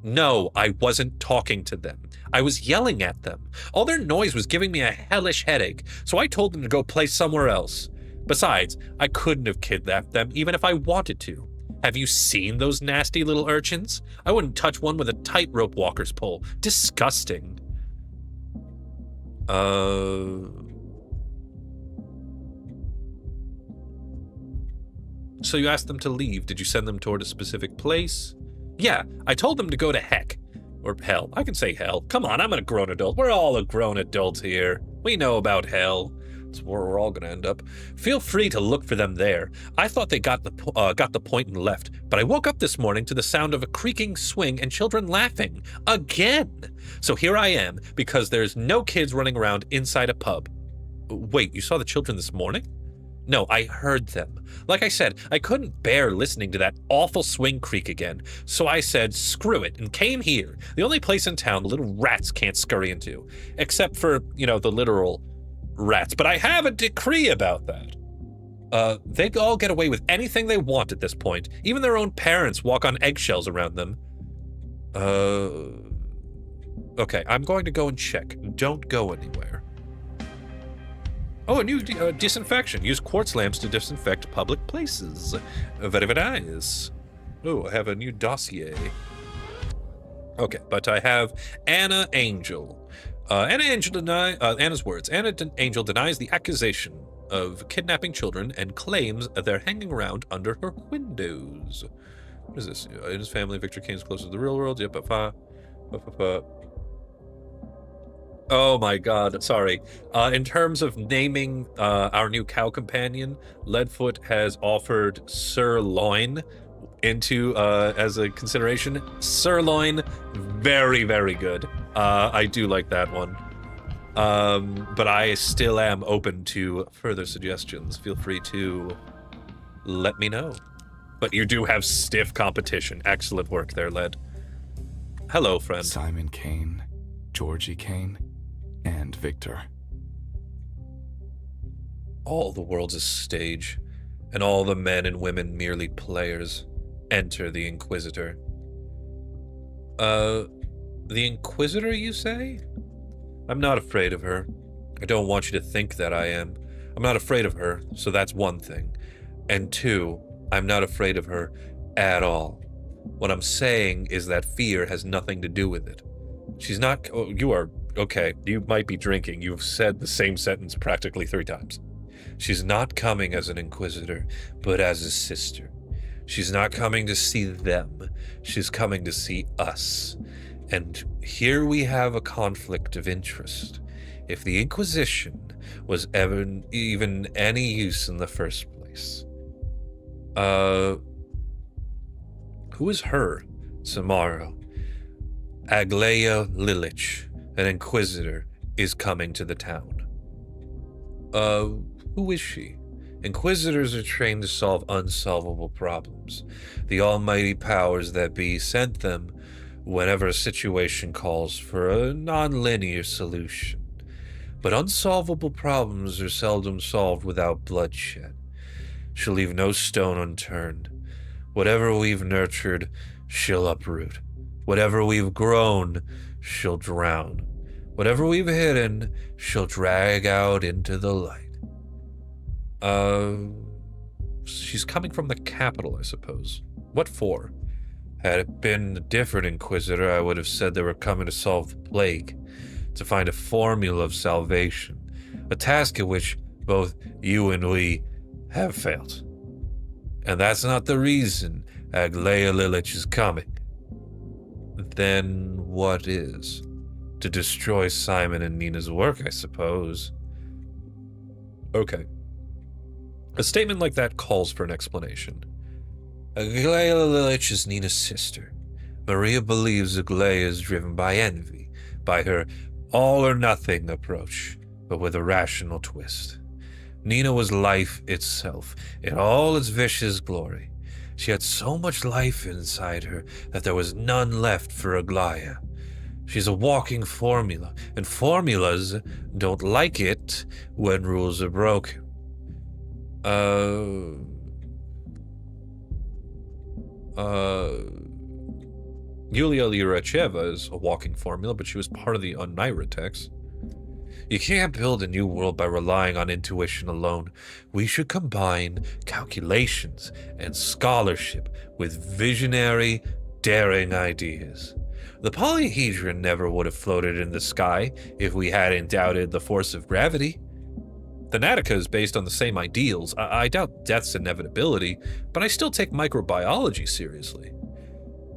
No, I wasn't talking to them. I was yelling at them. All their noise was giving me a hellish headache, so I told them to go play somewhere else. Besides, I couldn't have kidnapped them even if I wanted to. Have you seen those nasty little urchins? I wouldn't touch one with a tightrope walker's pole. Disgusting. So you asked them to leave. Did you send them toward a specific place? Yeah, I told them to go to heck. Or hell. I can say hell. Come on, I'm a grown adult. We're all a grown adult here. We know about hell. It's where we're all going to end up. Feel free to look for them there. I thought they got the point and left, but I woke up this morning to the sound of a creaking swing and children laughing. Again! So here I am, because there's no kids running around inside a pub. Wait, you saw the children this morning? No, I heard them. Like I said, I couldn't bear listening to that awful swing creak again, so I said screw it and came here, the only place in town the little rats can't scurry into. Except for, the literal rats. But I have a decree about that. They all get away with anything they want at this point. Even their own parents walk on eggshells around them. Okay, I'm going to go and check. Don't go anywhere. Oh, a new disinfection. Use quartz lamps to disinfect public places. Very, very nice. Oh, I have a new dossier. Okay, but I have Anna Angel. Anna's words. Anna Angel denies the accusation of kidnapping children and claims that they're hanging around under her windows. What is this? In his family, Victor Kane's closer to the real world. Yep. Oh my god, sorry. In terms of naming our new cow companion, Leadfoot has offered Sirloin into as a consideration. Sirloin, very, very good. I do like that one. But I still am open to further suggestions. Feel free to let me know. But you do have stiff competition. Excellent work there, Led. Hello, friend. Simon Kane, Georgie Kane, and Victor. All the world's a stage, and all the men and women merely players. Enter the Inquisitor. The Inquisitor, you say? I'm not afraid of her. I don't want you to think that I am. I'm not afraid of her, so that's one thing. And two, I'm not afraid of her at all. What I'm saying is that fear has nothing to do with it. She's not... Oh, you are... Okay, you might be drinking. You've said the same sentence practically 3 times. She's not coming as an Inquisitor, but as a sister. She's not coming to see them. She's coming to see us. And here we have a conflict of interest. If the Inquisition was ever even any use in the first place. Who is her tomorrow? Aglaia Lilich, an Inquisitor, is coming to the town. Who is she? Inquisitors are trained to solve unsolvable problems. The almighty powers that be sent them whenever a situation calls for a non-linear solution. But unsolvable problems are seldom solved without bloodshed. She'll leave no stone unturned. Whatever we've nurtured, she'll uproot. Whatever we've grown, she'll drown. Whatever we've hidden, she'll drag out into the light. She's coming from the capital, I suppose. What for? Had it been a different Inquisitor, I would have said they were coming to solve the plague, to find a formula of salvation, a task at which both you and we have failed. And that's not the reason Aglaia Lilich is coming. Then what is? To destroy Simon and Nina's work, I suppose. Okay. A statement like that calls for an explanation. Aglaia Lilich is Nina's sister. Maria believes Aglaia is driven by envy, by her all-or-nothing approach, but with a rational twist. Nina was life itself, in all its vicious glory. She had so much life inside her that there was none left for Aglaia. She's a walking formula, and formulas don't like it when rules are broken. Yulia Lyuracheva is a walking formula, but she was part of the Oniratex. You can't build a new world by relying on intuition alone. We should combine calculations and scholarship with visionary, daring ideas. The polyhedron never would have floated in the sky if we hadn't doubted the force of gravity. Thanatica is based on the same ideals. I doubt death's inevitability, but I still take microbiology seriously.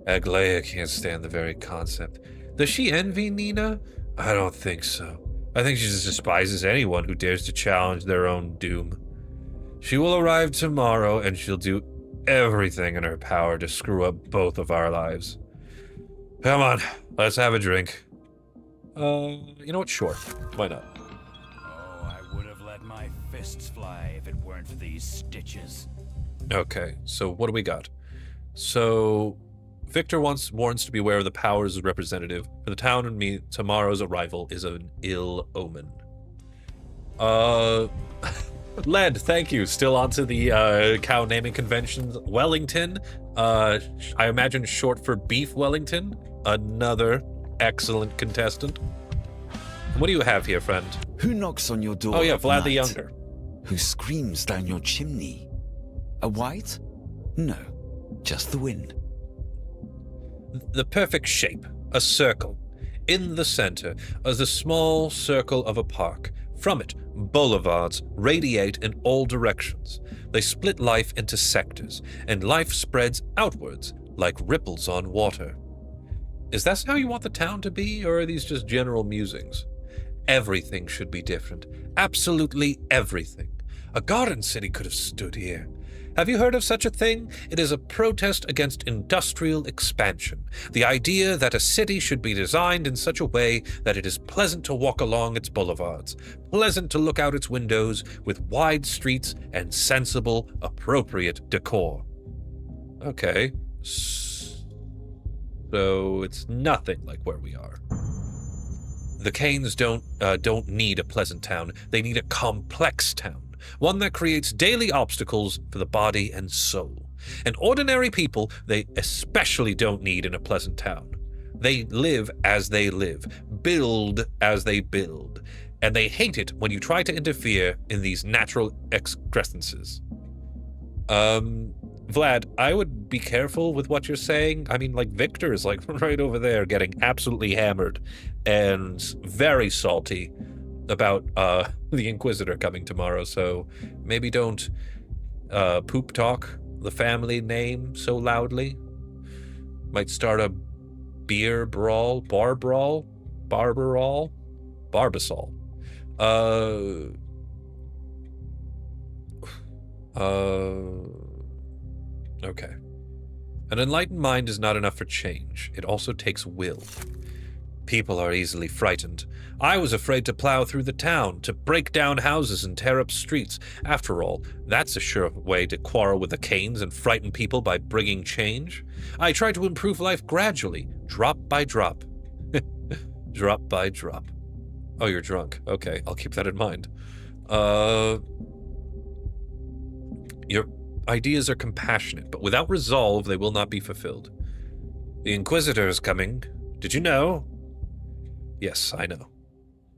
Aglaia can't stand the very concept. Does she envy Nina? I don't think so. I think she just despises anyone who dares to challenge their own doom. She will arrive tomorrow, and she'll do everything in her power to screw up both of our lives. Come on, let's have a drink. You know what? Sure. Why not? Oh, I would have let my fists fly if it weren't for these stitches. Okay, so what do we got? So, Victor warns to beware of the powers representative. For the town and me, tomorrow's arrival is an ill omen. Led, thank you. Still onto the cow naming conventions. Wellington, I imagine short for Beef Wellington. Another excellent contestant. What do you have here, friend? Who knocks on your door? Oh yeah, at Vlad the night? Younger. Who screams down your chimney? A white? No, just the wind. The perfect shape. a circle. In the center is the small circle of a park. From it, boulevards radiate in all directions. They split life into sectors, and life spreads outwards like ripples on water. Is that how you want the town to be, or are these just general musings? Everything should be different. Absolutely everything. A garden city could have stood here. Have you heard of such a thing? It is a protest against industrial expansion. The idea that a city should be designed in such a way that it is pleasant to walk along its boulevards, pleasant to look out its windows, with wide streets and sensible, appropriate decor. Okay, so it's nothing like where we are. The Kanes don't need a pleasant town. They need a complex town. One that creates daily obstacles for the body and soul. And ordinary people, they especially don't need in a pleasant town. They live as they live, build as they build, and they hate it when you try to interfere in these natural excrescences. Vlad, I would be careful with what you're saying. I mean, like, Victor is, like, right over there getting absolutely hammered and very salty about the Inquisitor coming tomorrow, so maybe don't poop talk the family name so loudly. Might start a beer brawl, bar brawl, barbarol, barbasol. Okay. An enlightened mind is not enough for change. It also takes will. People are easily frightened. I was afraid to plow through the town, to break down houses and tear up streets. After all, that's a sure way to quarrel with the Kanes and frighten people by bringing change. I tried to improve life gradually, drop by drop. Drop by drop. Oh, you're drunk. Okay, I'll keep that in mind. Your ideas are compassionate, but without resolve, they will not be fulfilled. The Inquisitor is coming. Did you know? Yes, I know.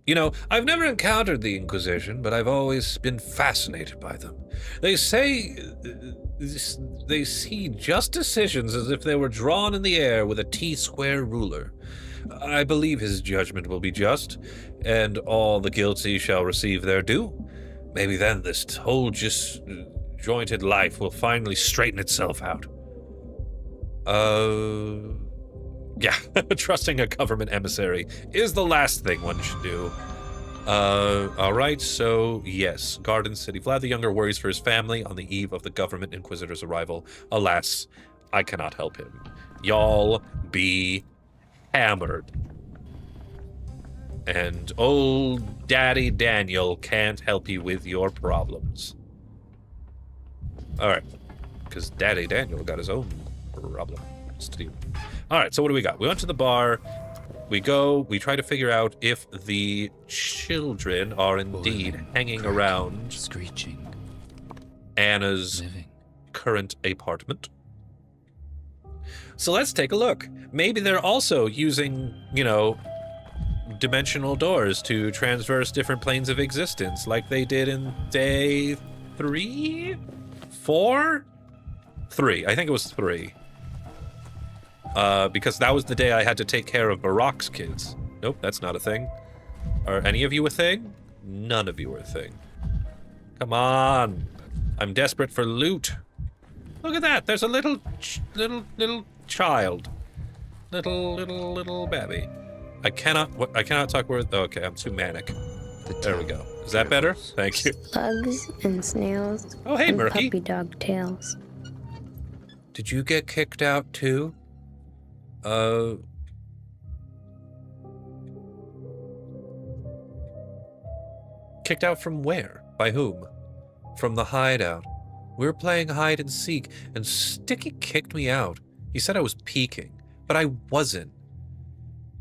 You know, I've never encountered the Inquisition, but I've always been fascinated by them. They say they see just decisions as if they were drawn in the air with a T-square ruler. I believe his judgment will be just, and all the guilty shall receive their due. Maybe then this whole disjointed life will finally straighten itself out. Yeah, trusting a government emissary is the last thing one should do. Alright, so yes, Garden City. Vlad the Younger worries for his family on the eve of the government Inquisitor's arrival. Alas, I cannot help him. Y'all be hammered. And old Daddy Daniel can't help you with your problems. Alright, because Daddy Daniel got his own problems to deal with. Alright, so what do we got? We went to the bar. We try to figure out if the children are indeed hanging around screeching Anna's current apartment. So let's take a look. Maybe they're also using, you know, dimensional doors to transverse different planes of existence, like they did in day 3? 4? 3. I think it was 3. Because that was the day I had to take care of Barak's kids. Nope, that's not a thing. Are any of you a thing? None of you are a thing. Come on. I'm desperate for loot. Look at that. There's a little child. Little baby. I cannot talk word. Oh, okay, I'm too manic. There we go. Is that better? Thank you. Slugs and snails. Oh, hey, and Murky. Puppy dog tails. Did you get kicked out too? Kicked out from where? By whom? From the hideout. We were playing hide and seek, and Sticky kicked me out. He said I was peeking, but I wasn't.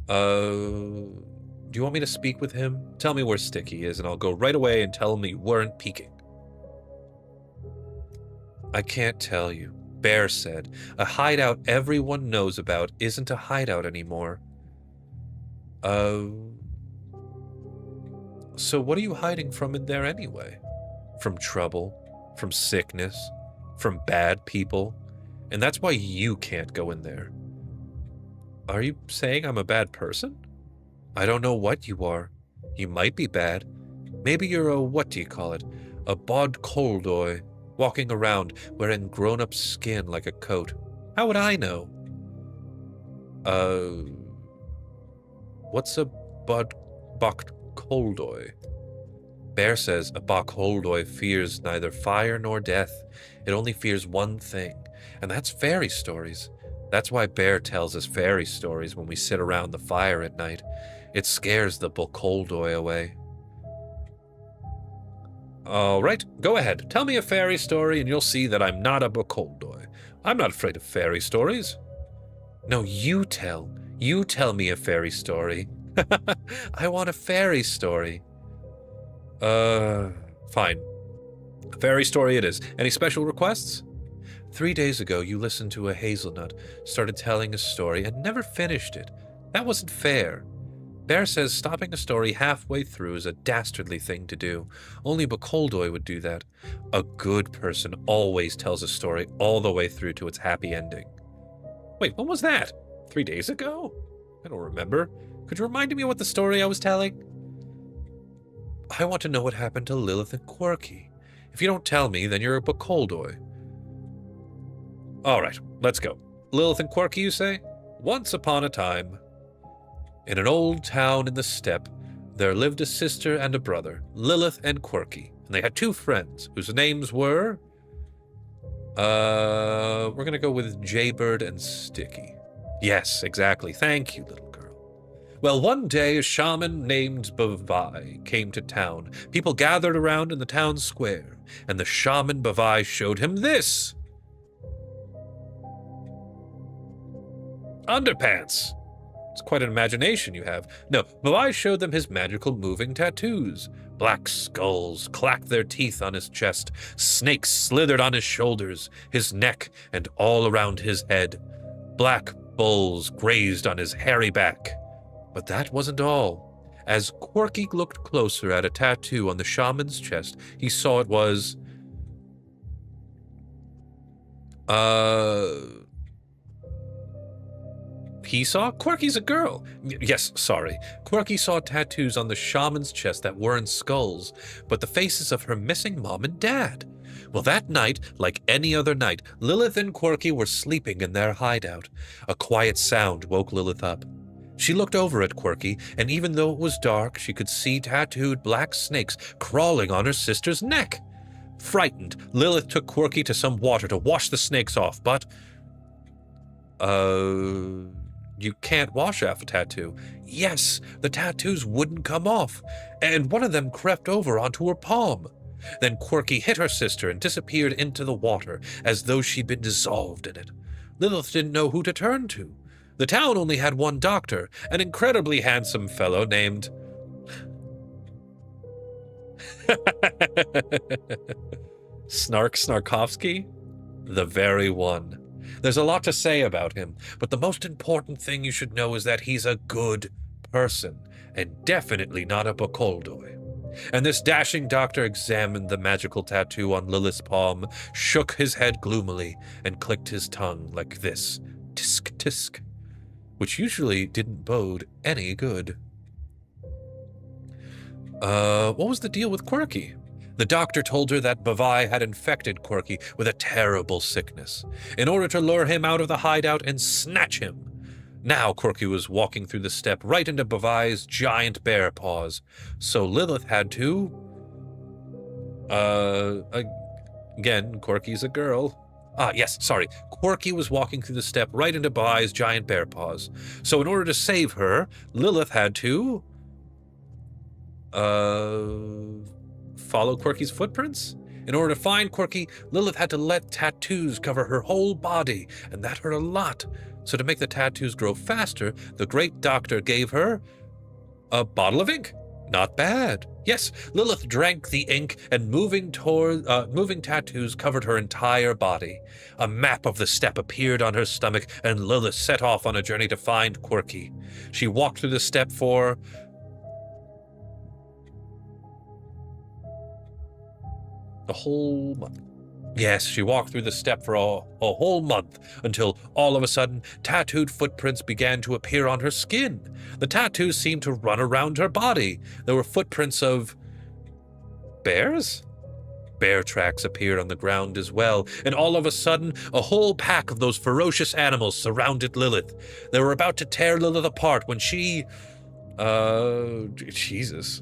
Do you want me to speak with him? Tell me where Sticky is, and I'll go right away and tell him you weren't peeking. I can't tell you. Bear said, a hideout everyone knows about isn't a hideout anymore. So what are you hiding from in there anyway? From trouble, from sickness, from bad people, and that's why you can't go in there. Are you saying I'm a bad person? I don't know what you are. You might be bad. Maybe you're a, what do you call it? A bod koldoi, walking around wearing grown-up skin like a coat. How would I know? What's a bod bok koldoi? Bear says a bok holdoi fears neither fire nor death. It only fears one thing, and that's fairy stories. That's why Bear tells us fairy stories when we sit around the fire at night. It scares the bok holdoi away. All right, go ahead. Tell me a fairy story and you'll see that I'm not a bok holdoi. I'm not afraid of fairy stories. No, you tell. You tell me a fairy story. I want a fairy story. Fine. A fairy story it is. Any special requests? 3 days ago, you listened to a hazelnut, started telling a story, and never finished it. That wasn't fair. Bear says stopping a story halfway through is a dastardly thing to do. Only Bakoldoi would do that. A good person always tells a story all the way through to its happy ending. Wait, when was that? 3 days ago? I don't remember. Could you remind me what the story I was telling? I want to know what happened to Lilith and Quirky. If you don't tell me, then you're a Bakoldoi. All right, let's go. Lilith and Quirky, you say? Once upon a time, in an old town in the steppe, there lived a sister and a brother, Lilith and Quirky, and they had 2 friends whose names were... we're gonna go with Jaybird and Sticky. Yes, exactly. Thank you, little girl. Well, one day a shaman named Bavai came to town. People gathered around in the town square, and the shaman Bavai showed him this. Underpants. It's quite an imagination you have. No, Bavai showed them his magical moving tattoos. Black skulls clacked their teeth on his chest. Snakes slithered on his shoulders, his neck, and all around his head. Black bulls grazed on his hairy back. But that wasn't all. As Quirky looked closer at a tattoo on the shaman's chest, he saw it was... He saw? Quirky's a girl. Yes, sorry. Quirky saw tattoos on the shaman's chest that weren't skulls, but the faces of her missing mom and dad. Well, that night, like any other night, Lilith and Quirky were sleeping in their hideout. A quiet sound woke Lilith up. She looked over at Quirky, and even though it was dark, she could see tattooed black snakes crawling on her sister's neck. Frightened, Lilith took Quirky to some water to wash the snakes off, but... You can't wash off a tattoo. Yes, the tattoos wouldn't come off, and one of them crept over onto her palm. Then Quirky hit her sister and disappeared into the water, as though she'd been dissolved in it. Lilith didn't know who to turn to. The town only had one doctor, an incredibly handsome fellow named... Snarkovsky? The very one. There's a lot to say about him, but the most important thing you should know is that he's a good person, and definitely not a Bakoldoi. And this dashing doctor examined the magical tattoo on Lilith's palm, shook his head gloomily, and clicked his tongue like this, tisk tisk, which usually didn't bode any good. What was the deal with Quirky? The doctor told her that Bavai had infected Quirky with a terrible sickness, in order to lure him out of the hideout and snatch him. Now Quirky was walking through the steppe right into Bavai's giant bear paws, so Lilith had to... Again, Quirky's a girl. Yes, sorry. Quirky was walking through the steppe right into Bavai's giant bear paws, so in order to save her, Lilith had to... follow Quirky's footprints? In order to find Quirky, Lilith had to let tattoos cover her whole body, and that hurt a lot. So to make the tattoos grow faster, the great doctor gave her a bottle of ink. Not bad. Yes, Lilith drank the ink, and moving tattoos covered her entire body. A map of the steppe appeared on her stomach, and Lilith set off on a journey to find Quirky. She walked through the steppe for... the whole month. Yes, she walked through the steppe for a whole month until all of a sudden tattooed footprints began to appear on her skin. The tattoos seemed to run around her body. There were footprints of bears? Bear tracks appeared on the ground as well, and all of a sudden, a whole pack of those ferocious animals surrounded Lilith. They were about to tear Lilith apart when she... Jesus.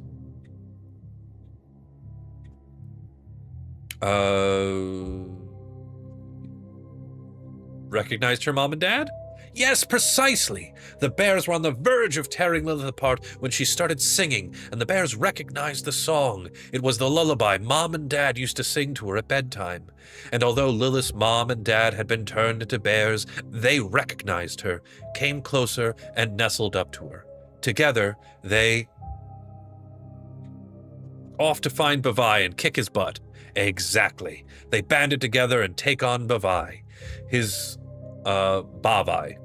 Recognized her mom and dad? Yes, precisely. The bears were on the verge of tearing Lilith apart when she started singing, and the bears recognized the song. It was the lullaby Mom and Dad used to sing to her at bedtime. And although Lilith's mom and dad had been turned into bears, they recognized her, came closer, and nestled up to her. Together, they... off to find Bavai and kick his butt. Exactly. They banded together and take on Bavai. His, Bavai.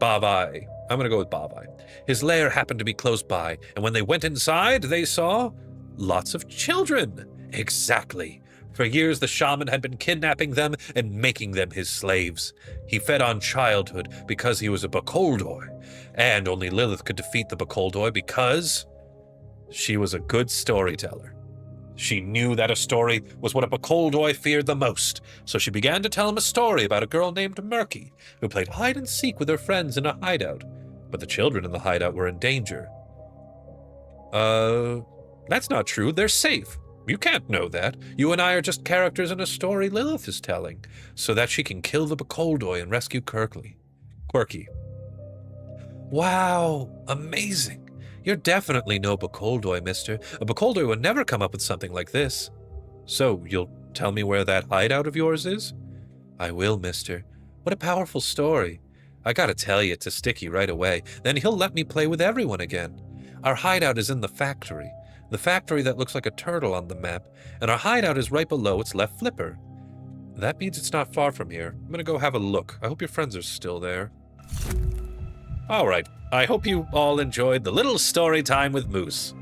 I'm gonna go with Bavai. His lair happened to be close by, and when they went inside, they saw lots of children. Exactly. For years, the shaman had been kidnapping them and making them his slaves. He fed on childhood because he was a Bakoldoi, and only Lilith could defeat the Bakoldoi because she was a good storyteller. She knew that a story was what a Bakoldoi feared the most, so she began to tell him a story about a girl named Murky, who played hide-and-seek with her friends in a hideout, but the children in the hideout were in danger. That's not true. They're safe. You can't know that. You and I are just characters in a story Lilith is telling, so that she can kill the Bakoldoi and rescue Quirky. Wow, amazing. You're definitely no Bakoldoi, mister. A Bakoldoi would never come up with something like this. So, you'll tell me where that hideout of yours is? I will, mister. What a powerful story. I gotta tell you to Sticky right away. Then he'll let me play with everyone again. Our hideout is in the factory. The factory that looks like a turtle on the map. And our hideout is right below its left flipper. That means it's not far from here. I'm gonna go have a look. I hope your friends are still there. All right. I hope you all enjoyed the little story time with Moose.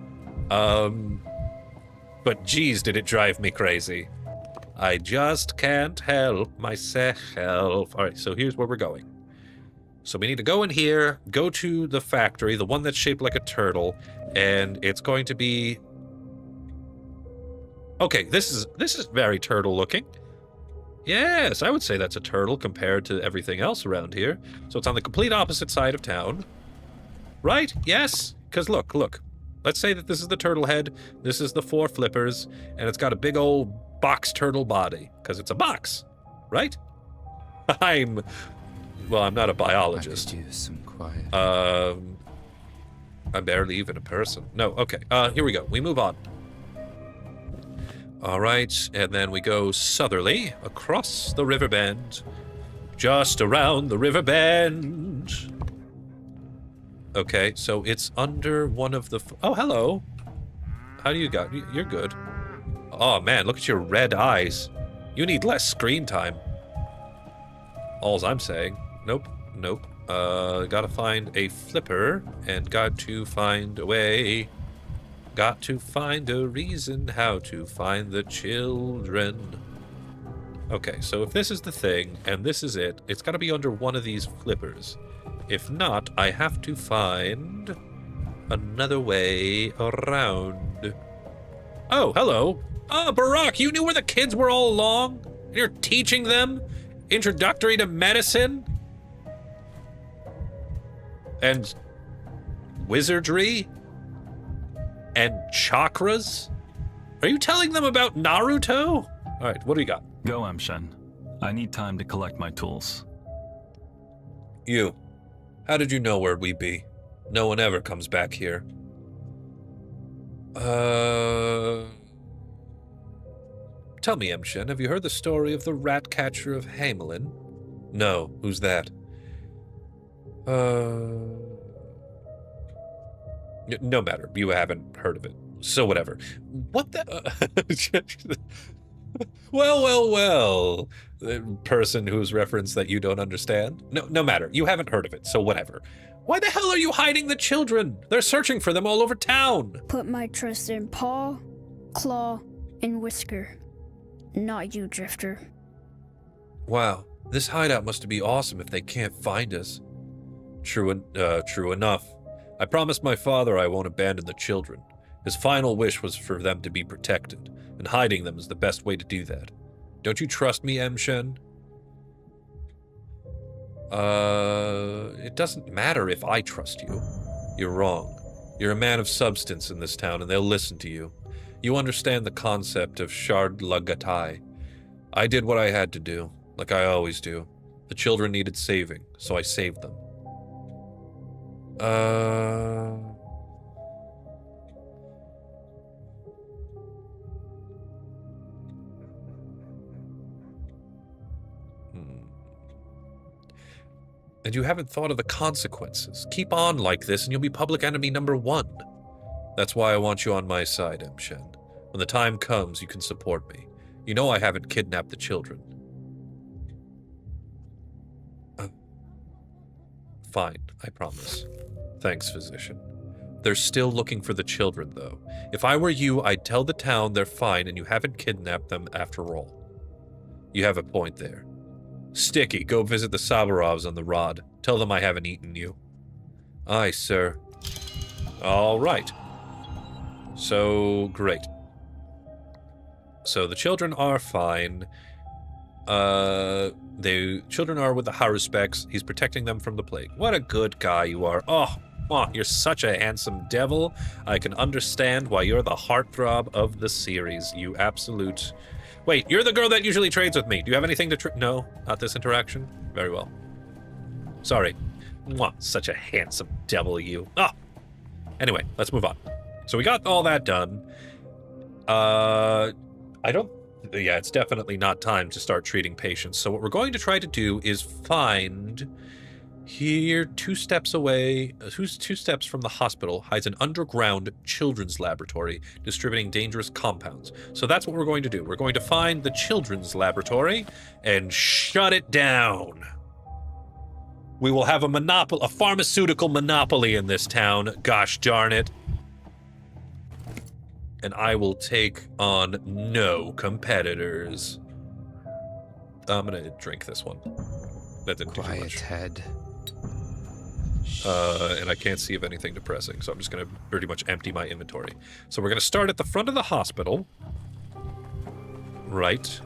But geez, did it drive me crazy. I just can't help myself. All right, so here's where we're going. So we need to go in here, go to the factory, the one that's shaped like a turtle, and it's going to be... Okay, this is very turtle looking. Yes, I would say that's a turtle compared to everything else around here. So it's on the complete opposite side of town. Right? Yes? Because look. Let's say that this is the turtle head, this is the 4 flippers, and it's got a big old box turtle body. Because it's a box. Right? I'm not a biologist. I could use some quiet. I'm barely even a person. No, okay. Here we go. We move on. All right, and then we go southerly across the river bend. Just around the river bend. Okay, so it's under one of the... Oh, hello. How do you got... You're good. Oh, man, look at your red eyes. You need less screen time. All's I'm saying. Nope. Gotta find a flipper, and got to find a way. Got to find a reason how to find the children. Okay, so if this is the thing, and this is it, it's gotta be under one of these flippers. If not, I have to find another way around. Oh, hello. Oh, Barack, you knew where the kids were all along? You're teaching them? Introductory to medicine? And wizardry? And chakras? Are you telling them about Naruto? All right, what do you got? Go, Emshen. I need time to collect my tools. You. How did you know where we be? No one ever comes back here. Tell me, Emshen, have you heard the story of the rat catcher of Hamelin? No, who's that? No matter, you haven't heard of it. So whatever. What the... Well. The person whose reference that you don't understand? No matter, you haven't heard of it, so whatever. Why the hell are you hiding the children? They're searching for them all over town. Put my trust in paw, claw, and whisker. Not you, Drifter. Wow, this hideout must be awesome if they can't find us. True enough. I promised my father I won't abandon the children. His final wish was for them to be protected, and hiding them is the best way to do that. Don't you trust me, M. Shen? It doesn't matter if I trust you. You're wrong. You're a man of substance in this town, and they'll listen to you. You understand the concept of shard lagatai. I did what I had to do, like I always do. The children needed saving, so I saved them. And you haven't thought of the consequences. Keep on like this and you'll be public enemy number 1. That's why I want you on my side, M. Shen. When the time comes, you can support me. You know I haven't kidnapped the children. Fine, I promise. Thanks, physician. They're still looking for the children, though. If I were you, I'd tell the town they're fine and you haven't kidnapped them after all. You have a point there. Sticky, go visit the Sabarovs on the rod. Tell them I haven't eaten you. Aye, sir. All right. So, great. So the children are fine. The children are with the Haruspects. He's protecting them from the plague. What a good guy you are. Oh, you're such a handsome devil. I can understand why you're the heartthrob of the series. You absolute... Wait, you're the girl that usually trades with me. Do you have anything to No, not this interaction? Very well. Sorry. Mwah, such a handsome devil, you. Ah! Anyway, let's move on. So we got all that done. Yeah, it's definitely not time to start treating patients. So what we're going to try to do is find... Here, 2 steps away, 2 steps from the hospital, hides an underground children's laboratory distributing dangerous compounds. So that's what we're going to do. We're going to find the children's laboratory and shut it down. We will have a pharmaceutical monopoly in this town. Gosh darn it. And I will take on no competitors. I'm going to drink this one. That didn't do too much. Quiet head. And I can't see of anything depressing, so I'm just going to pretty much empty my inventory. So we're going to start at the front of the hospital. Right.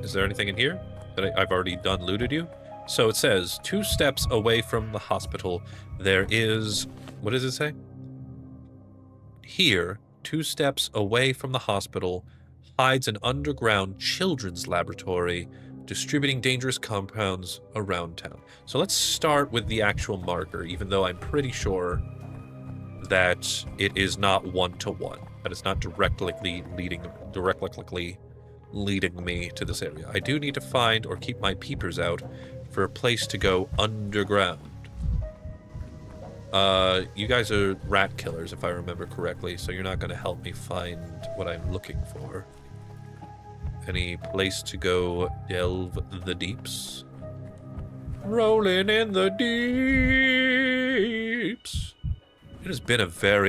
Is there anything in here that I've already done looted you? So it says, 2 steps away from the hospital, there is... What does it say? Here, 2 steps away from the hospital, hides an underground children's laboratory distributing dangerous compounds around town. So let's start with the actual marker, even though I'm pretty sure that it is not 1-to-1, that it's not directly leading me to this area. I do need to find or keep my peepers out for a place to go underground. You guys are rat killers, if I remember correctly, so you're not going to help me find what I'm looking for. Any place to go delve the deeps? Rolling in the deeps. It has been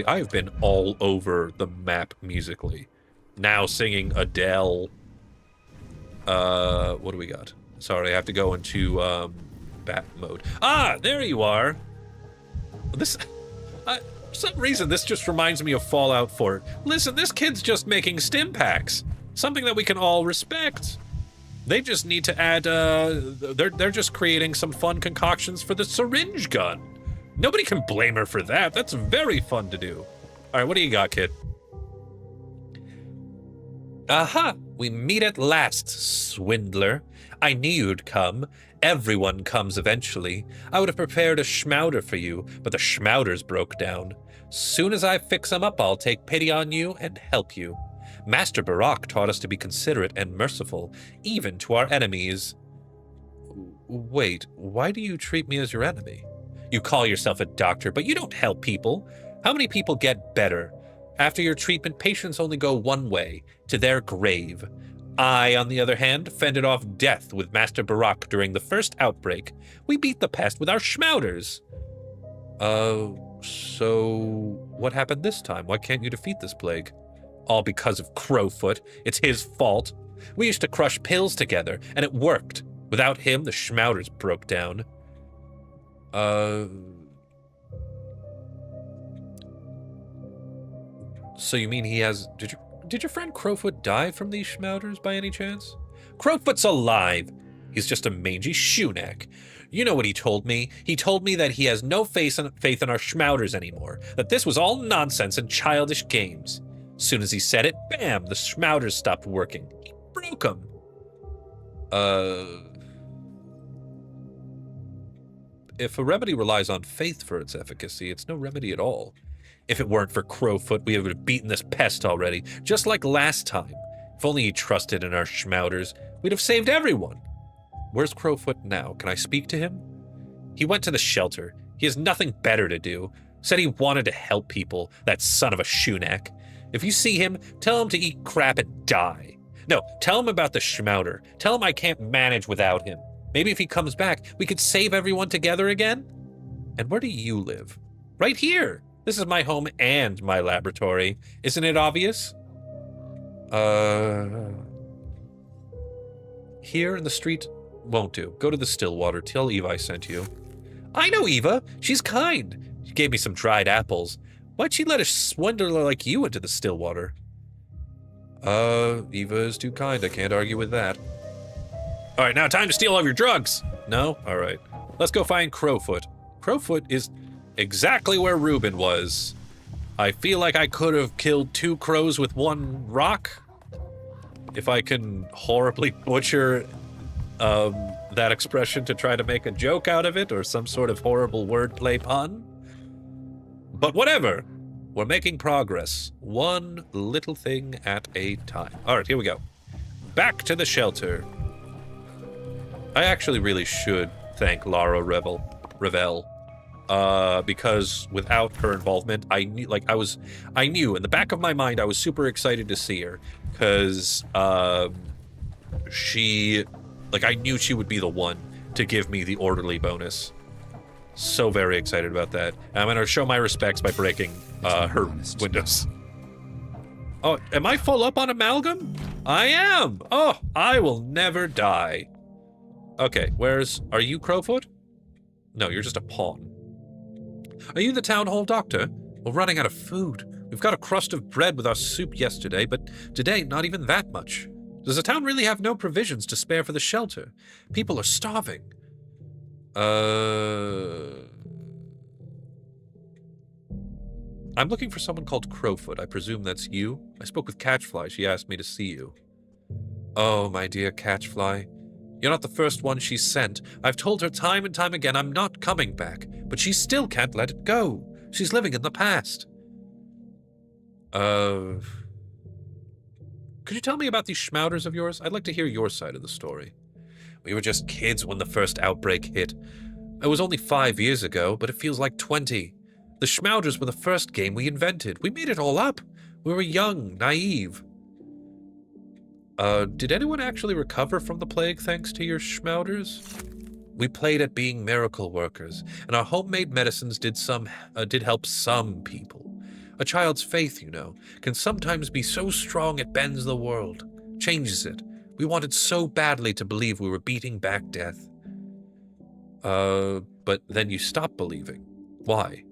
I've been all over the map musically. Now singing Adele. What do we got? Sorry, I have to go into, bat mode. Ah, there you are. This, for some reason, this just reminds me of Fallout 4. Listen, this kid's just making stim packs. Something that we can all respect. They just need to add, they're just creating some fun concoctions for the syringe gun. Nobody can blame her for that. That's very fun to do. All right, what do you got, kid? Aha, we meet at last, swindler. I knew you'd come. Everyone comes eventually. I would have prepared a schmouder for you, but the schmouders broke down. Soon as I fix them up, I'll take pity on you and help you. Master Barak taught us to be considerate and merciful, even to our enemies. Wait, why do you treat me as your enemy? You call yourself a doctor, but you don't help people. How many people get better? After your treatment, patients only go one way, to their grave. I, on the other hand, fended off death with Master Barak during the first outbreak. We beat the pest with our schmouders. So what happened this time? Why can't you defeat this plague? All because of Crowfoot. It's his fault. We used to crush pills together, and it worked. Without him, the Schmouters broke down. So you mean he has... Did your friend Crowfoot die from these Schmouters by any chance? Crowfoot's alive. He's just a mangy shoeneck. You know what he told me? He told me that he has no faith in our Schmouters anymore, that this was all nonsense and childish games. As soon as he said it, bam, the Schmouters stopped working. He broke them. If a remedy relies on faith for its efficacy, it's no remedy at all. If it weren't for Crowfoot, we would have beaten this pest already, just like last time. If only he trusted in our Schmouters, we'd have saved everyone. Where's Crowfoot now? Can I speak to him? He went to the shelter. He has nothing better to do. Said he wanted to help people, that son of a shoeneck. If you see him, tell him to eat crap and die. No, tell him about the Schmouter. Tell him I can't manage without him. Maybe if he comes back, we could save everyone together again? And where do you live? Right here. This is my home and my laboratory. Isn't it obvious? Here in the street won't do. Go to the Stillwater. Tell Eva I sent you. I know Eva. She's kind. She gave me some dried apples. Why'd she let a swindler like you into the Stillwater? Eva is too kind. I can't argue with that. All right, now time to steal all of your drugs. No? All right. Let's go find Crowfoot. Crowfoot is exactly where Reuben was. I feel like I could have killed 2 crows with 1 rock. If I can horribly butcher that expression to try to make a joke out of it or some sort of horrible wordplay pun. But whatever. We're making progress. One little thing at a time. All right, here we go. Back to the shelter. I actually really should thank Lara Revel. Because without her involvement, I knew in the back of my mind I was super excited to see her because I knew she would be the one to give me the orderly bonus. So very excited about that. I'm gonna show my respects by breaking her windows. Oh, am I full up on amalgam? I am. Oh, I will never die. Okay, are you Crowfoot? No, you're just a pawn. Are you the town hall doctor? We're running out of food. We've got a crust of bread with our soup yesterday, but today not even that much. Does the town really have no provisions to spare for the shelter? People are starving. I'm looking for someone called Crowfoot. I presume that's you? I spoke with Catchfly. She asked me to see you. Oh, my dear Catchfly. You're not the first one she's sent. I've told her time and time again I'm not coming back, but she still can't let it go. She's living in the past. Could you tell me about these Schmouters of yours? I'd like to hear your side of the story. We were just kids when the first outbreak hit. It was only 5 years ago, but it feels like 20. The Schmouters were the first game we invented. We made it all up. We were young, naive. Did anyone actually recover from the plague thanks to your Schmouters? We played at being miracle workers, and our homemade medicines did help some people. A child's faith, you know, can sometimes be so strong it bends the world, changes it. We wanted so badly to believe we were beating back death. But then you stopped believing. Why?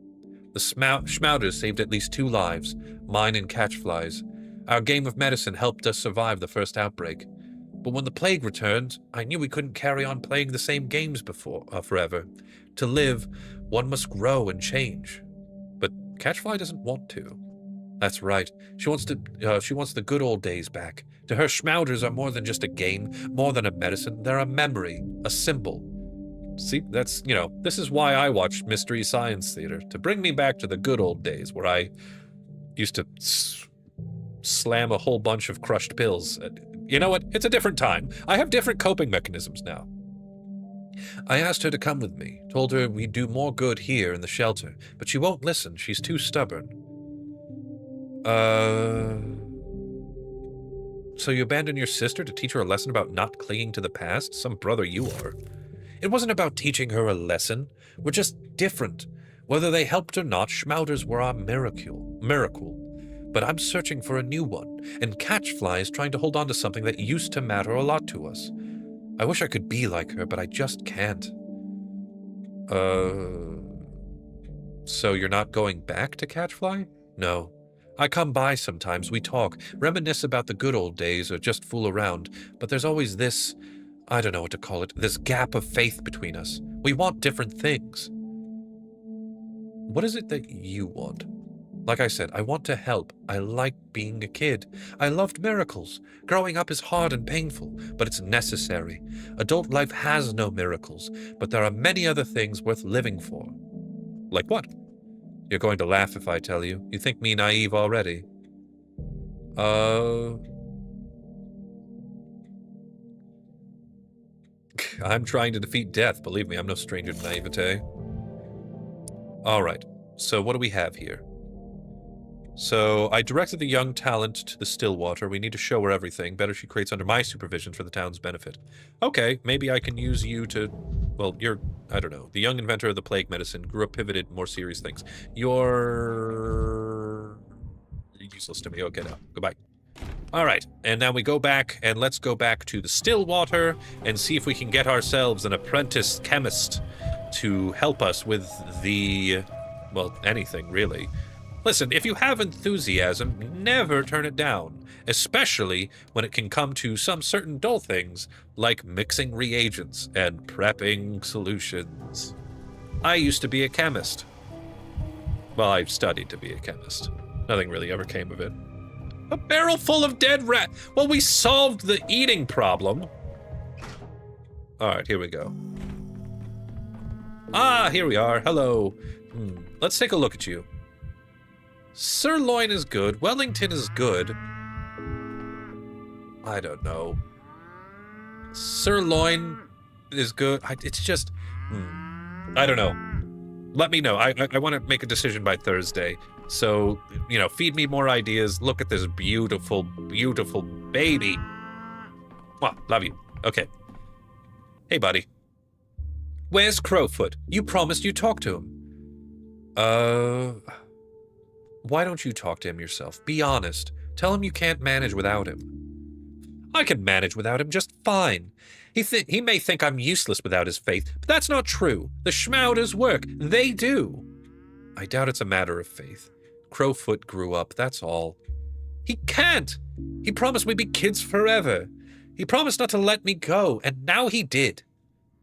The Schmouters saved at least 2 lives, mine and Catchfly's. Our game of medicine helped us survive the first outbreak. But when the plague returned, I knew we couldn't carry on playing the same games forever. To live, one must grow and change. But Catchfly doesn't want to. That's right. She wants the good old days back. To her, Schmouters are more than just a game, more than a medicine. They're a memory, a symbol. See, this is why I watched Mystery Science Theater, to bring me back to the good old days where I used to slam a whole bunch of crushed pills. You know what? It's a different time. I have different coping mechanisms now. I asked her to come with me, told her we'd do more good here in the shelter, but she won't listen. She's too stubborn. So you abandoned your sister to teach her a lesson about not clinging to the past? Some brother you are. It wasn't about teaching her a lesson. We're just different. Whether they helped or not, Schmouters were our miracle. but I'm searching for a new one, and Catchfly is trying to hold on to something that used to matter a lot to us. I wish I could be like her, but I just can't. So you're not going back to Catchfly? No. I come by sometimes, we talk, reminisce about the good old days, or just fool around, but there's always this, I don't know what to call it, this gap of faith between us. We want different things. What is it that you want? Like I said, I want to help. I like being a kid. I loved miracles. Growing up is hard and painful, but it's necessary. Adult life has no miracles, but there are many other things worth living for. Like what? You're going to laugh if I tell you. You think me naive already. I'm trying to defeat death. Believe me, I'm no stranger to naivete. Alright, so what do we have here? So, I directed the young talent to the Stillwater. We need to show her everything. Better she creates under my supervision for the town's benefit. Okay, maybe I can use you to... Well, you're... I don't know. The young inventor of the plague medicine. Grew up pivoted more serious things. You're... useless to me. Okay, now. Goodbye. Alright, and now we go back, and let's go back to the Stillwater and see if we can get ourselves an apprentice chemist to help us with the... well, anything, really. Listen, if you have enthusiasm, never turn it down, especially when it can come to some certain dull things, like mixing reagents and prepping solutions. I used to be a chemist. Well, I've studied to be a chemist. Nothing really ever came of it. A barrel full of dead rat. Well, we solved the eating problem. Alright, here we go. Ah, here we are. Hello. Let's take a look at you. Sirloin is good. Wellington is good. I don't know. Sirloin is good. It's just... I don't know. Let me know. I want to make a decision by Thursday. So, you know, feed me more ideas. Look at this beautiful, beautiful baby. Mwah, love you. Okay. Hey, buddy. Where's Crowfoot? You promised you'd talk to him. Why don't you talk to him yourself? Be honest. Tell him you can't manage without him. I can manage without him just fine. He may think I'm useless without his faith, but that's not true. The Schmouders work. They do. I doubt it's a matter of faith. Crowfoot grew up, that's all. He can't. He promised we'd be kids forever. He promised not to let me go, and now he did.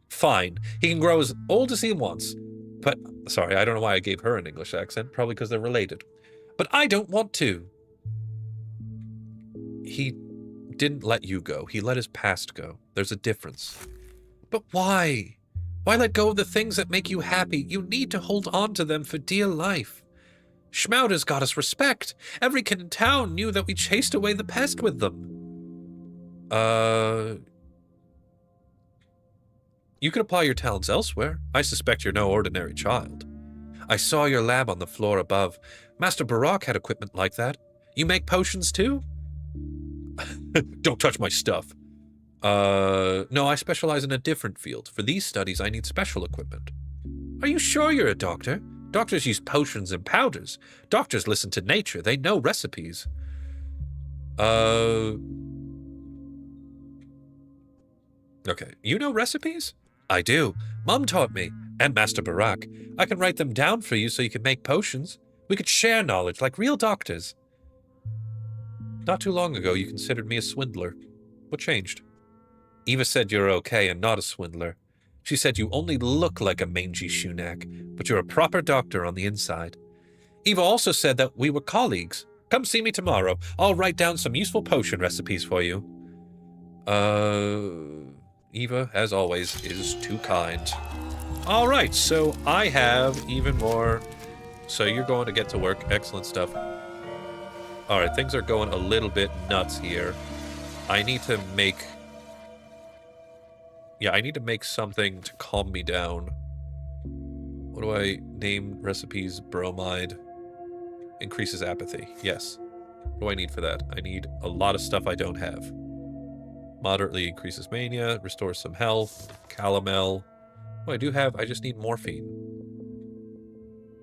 Fine. He can grow as old as he wants. But, sorry, I don't know why I gave her an English accent. Probably because they're related. But I don't want to. He didn't let you go. He let his past go. There's a difference. But why? Why let go of the things that make you happy? You need to hold on to them for dear life. Schmauder's got us respect. Every kid in town knew that we chased away the pest with them. You could apply your talents elsewhere. I suspect you're no ordinary child. I saw your lab on the floor above. Master Barak had equipment like that. You make potions too? Don't touch my stuff. No, I specialize in a different field. For these studies, I need special equipment. Are you sure you're a doctor? Doctors use potions and powders. Doctors listen to nature. They know recipes. Okay. You know recipes? I do. Mom taught me. And Master Barak. I can write them down for you so you can make potions. We could share knowledge like real doctors. Not too long ago, you considered me a swindler. What changed? Eva said you're okay and not a swindler. She said you only look like a mangy shoenack, but you're a proper doctor on the inside. Eva also said that we were colleagues. Come see me tomorrow. I'll write down some useful potion recipes for you. Eva, as always, is too kind. All right, so I have even more. So you're going to get to work. Excellent stuff. All right, things are going a little bit nuts here. I need to make... Yeah, I need to make something to calm me down. What do I name recipes? Bromide. Increases apathy. Yes. What do I need for that? I need a lot of stuff I don't have. Moderately increases mania. Restores some health. Calomel. Oh, I do have... I just need morphine.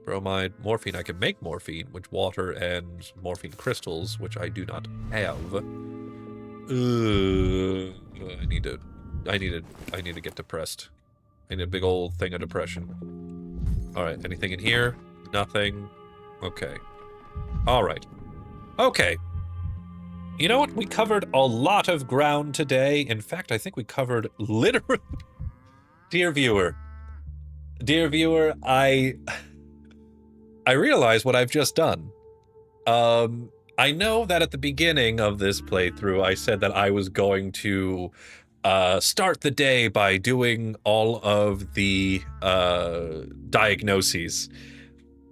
bromide, morphine. I can make morphine, which water and morphine crystals, which I do not have. I need to get depressed. I need a big old thing of depression. All right, anything in here? Nothing. Okay. All right. Okay. You know what? We covered a lot of ground today. In fact, I think we covered literally... Dear viewer, I realize what I've just done. I know that at the beginning of this playthrough, I said that I was going to start the day by doing all of the diagnoses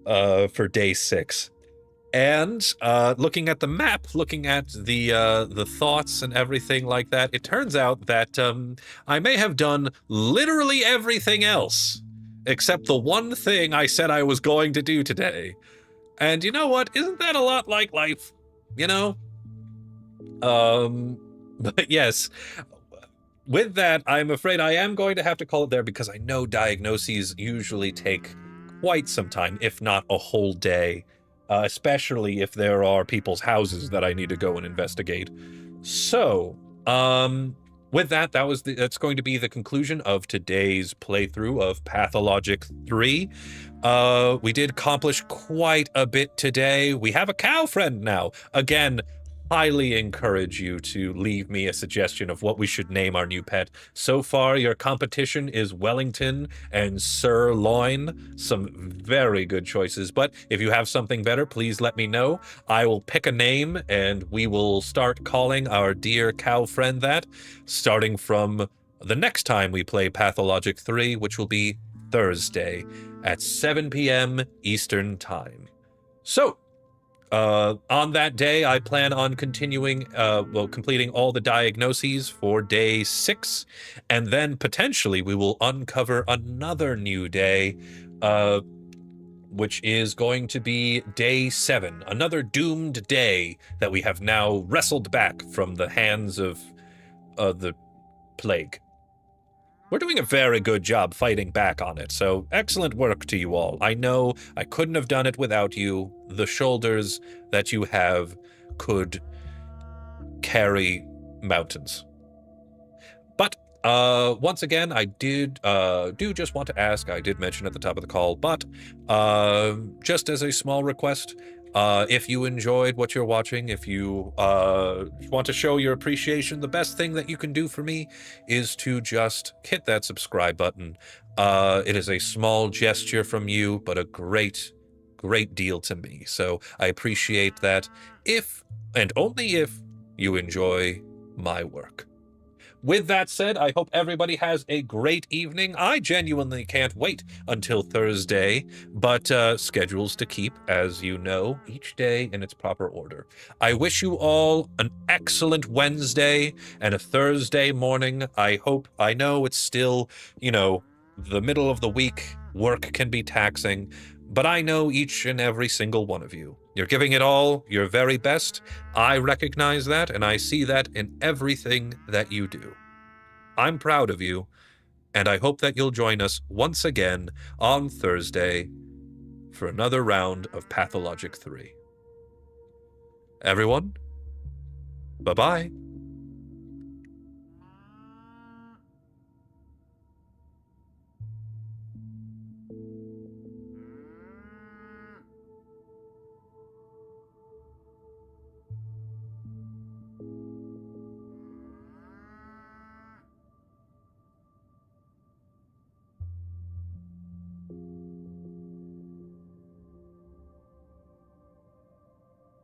for day 6. And looking at the map, looking at the thoughts and everything like that, it turns out that I may have done literally everything else except the one thing I said I was going to do today. And you know what? Isn't that a lot like life? You know? But yes, with that, I'm afraid I am going to have to call it there because I know diagnoses usually take quite some time, if not a whole day. Especially if there are people's houses that I need to go and investigate. So, with that, that's going to be the conclusion of today's playthrough of Pathologic 3. We did accomplish quite a bit today. We have a cow friend now. Again, highly encourage you to leave me a suggestion of what we should name our new pet. So far, your competition is Wellington and Sirloin. Some very good choices, but if you have something better, please let me know. I will pick a name and we will start calling our dear cow friend that, starting from the next time we play Pathologic 3, which will be Thursday at 7 p.m. Eastern Time. So, on that day, I plan on completing all the diagnoses for day 6, and then potentially we will uncover another new day, which is going to be day 7, another doomed day that we have now wrestled back from the hands of the plague. We're doing a very good job fighting back on it, so excellent work to you all. I know I couldn't have done it without you. The shoulders that you have could carry mountains. But once again, I do just want to ask, I did mention at the top of the call, but just as a small request, if you enjoyed what you're watching, if you want to show your appreciation, the best thing that you can do for me is to just hit that subscribe button. It is a small gesture from you, but a great deal to me. So I appreciate that if, and only if, you enjoy my work. With that said, I hope everybody has a great evening. I genuinely can't wait until Thursday, but schedules to keep, as you know, each day in its proper order. I wish you all an excellent Wednesday and a Thursday morning. I know it's still, the middle of the week. Work can be taxing, but I know each and every single one of you. You're giving it all, your very best. I recognize that, and I see that in everything that you do. I'm proud of you, and I hope that you'll join us once again on Thursday for another round of Pathologic 3. Everyone, bye-bye.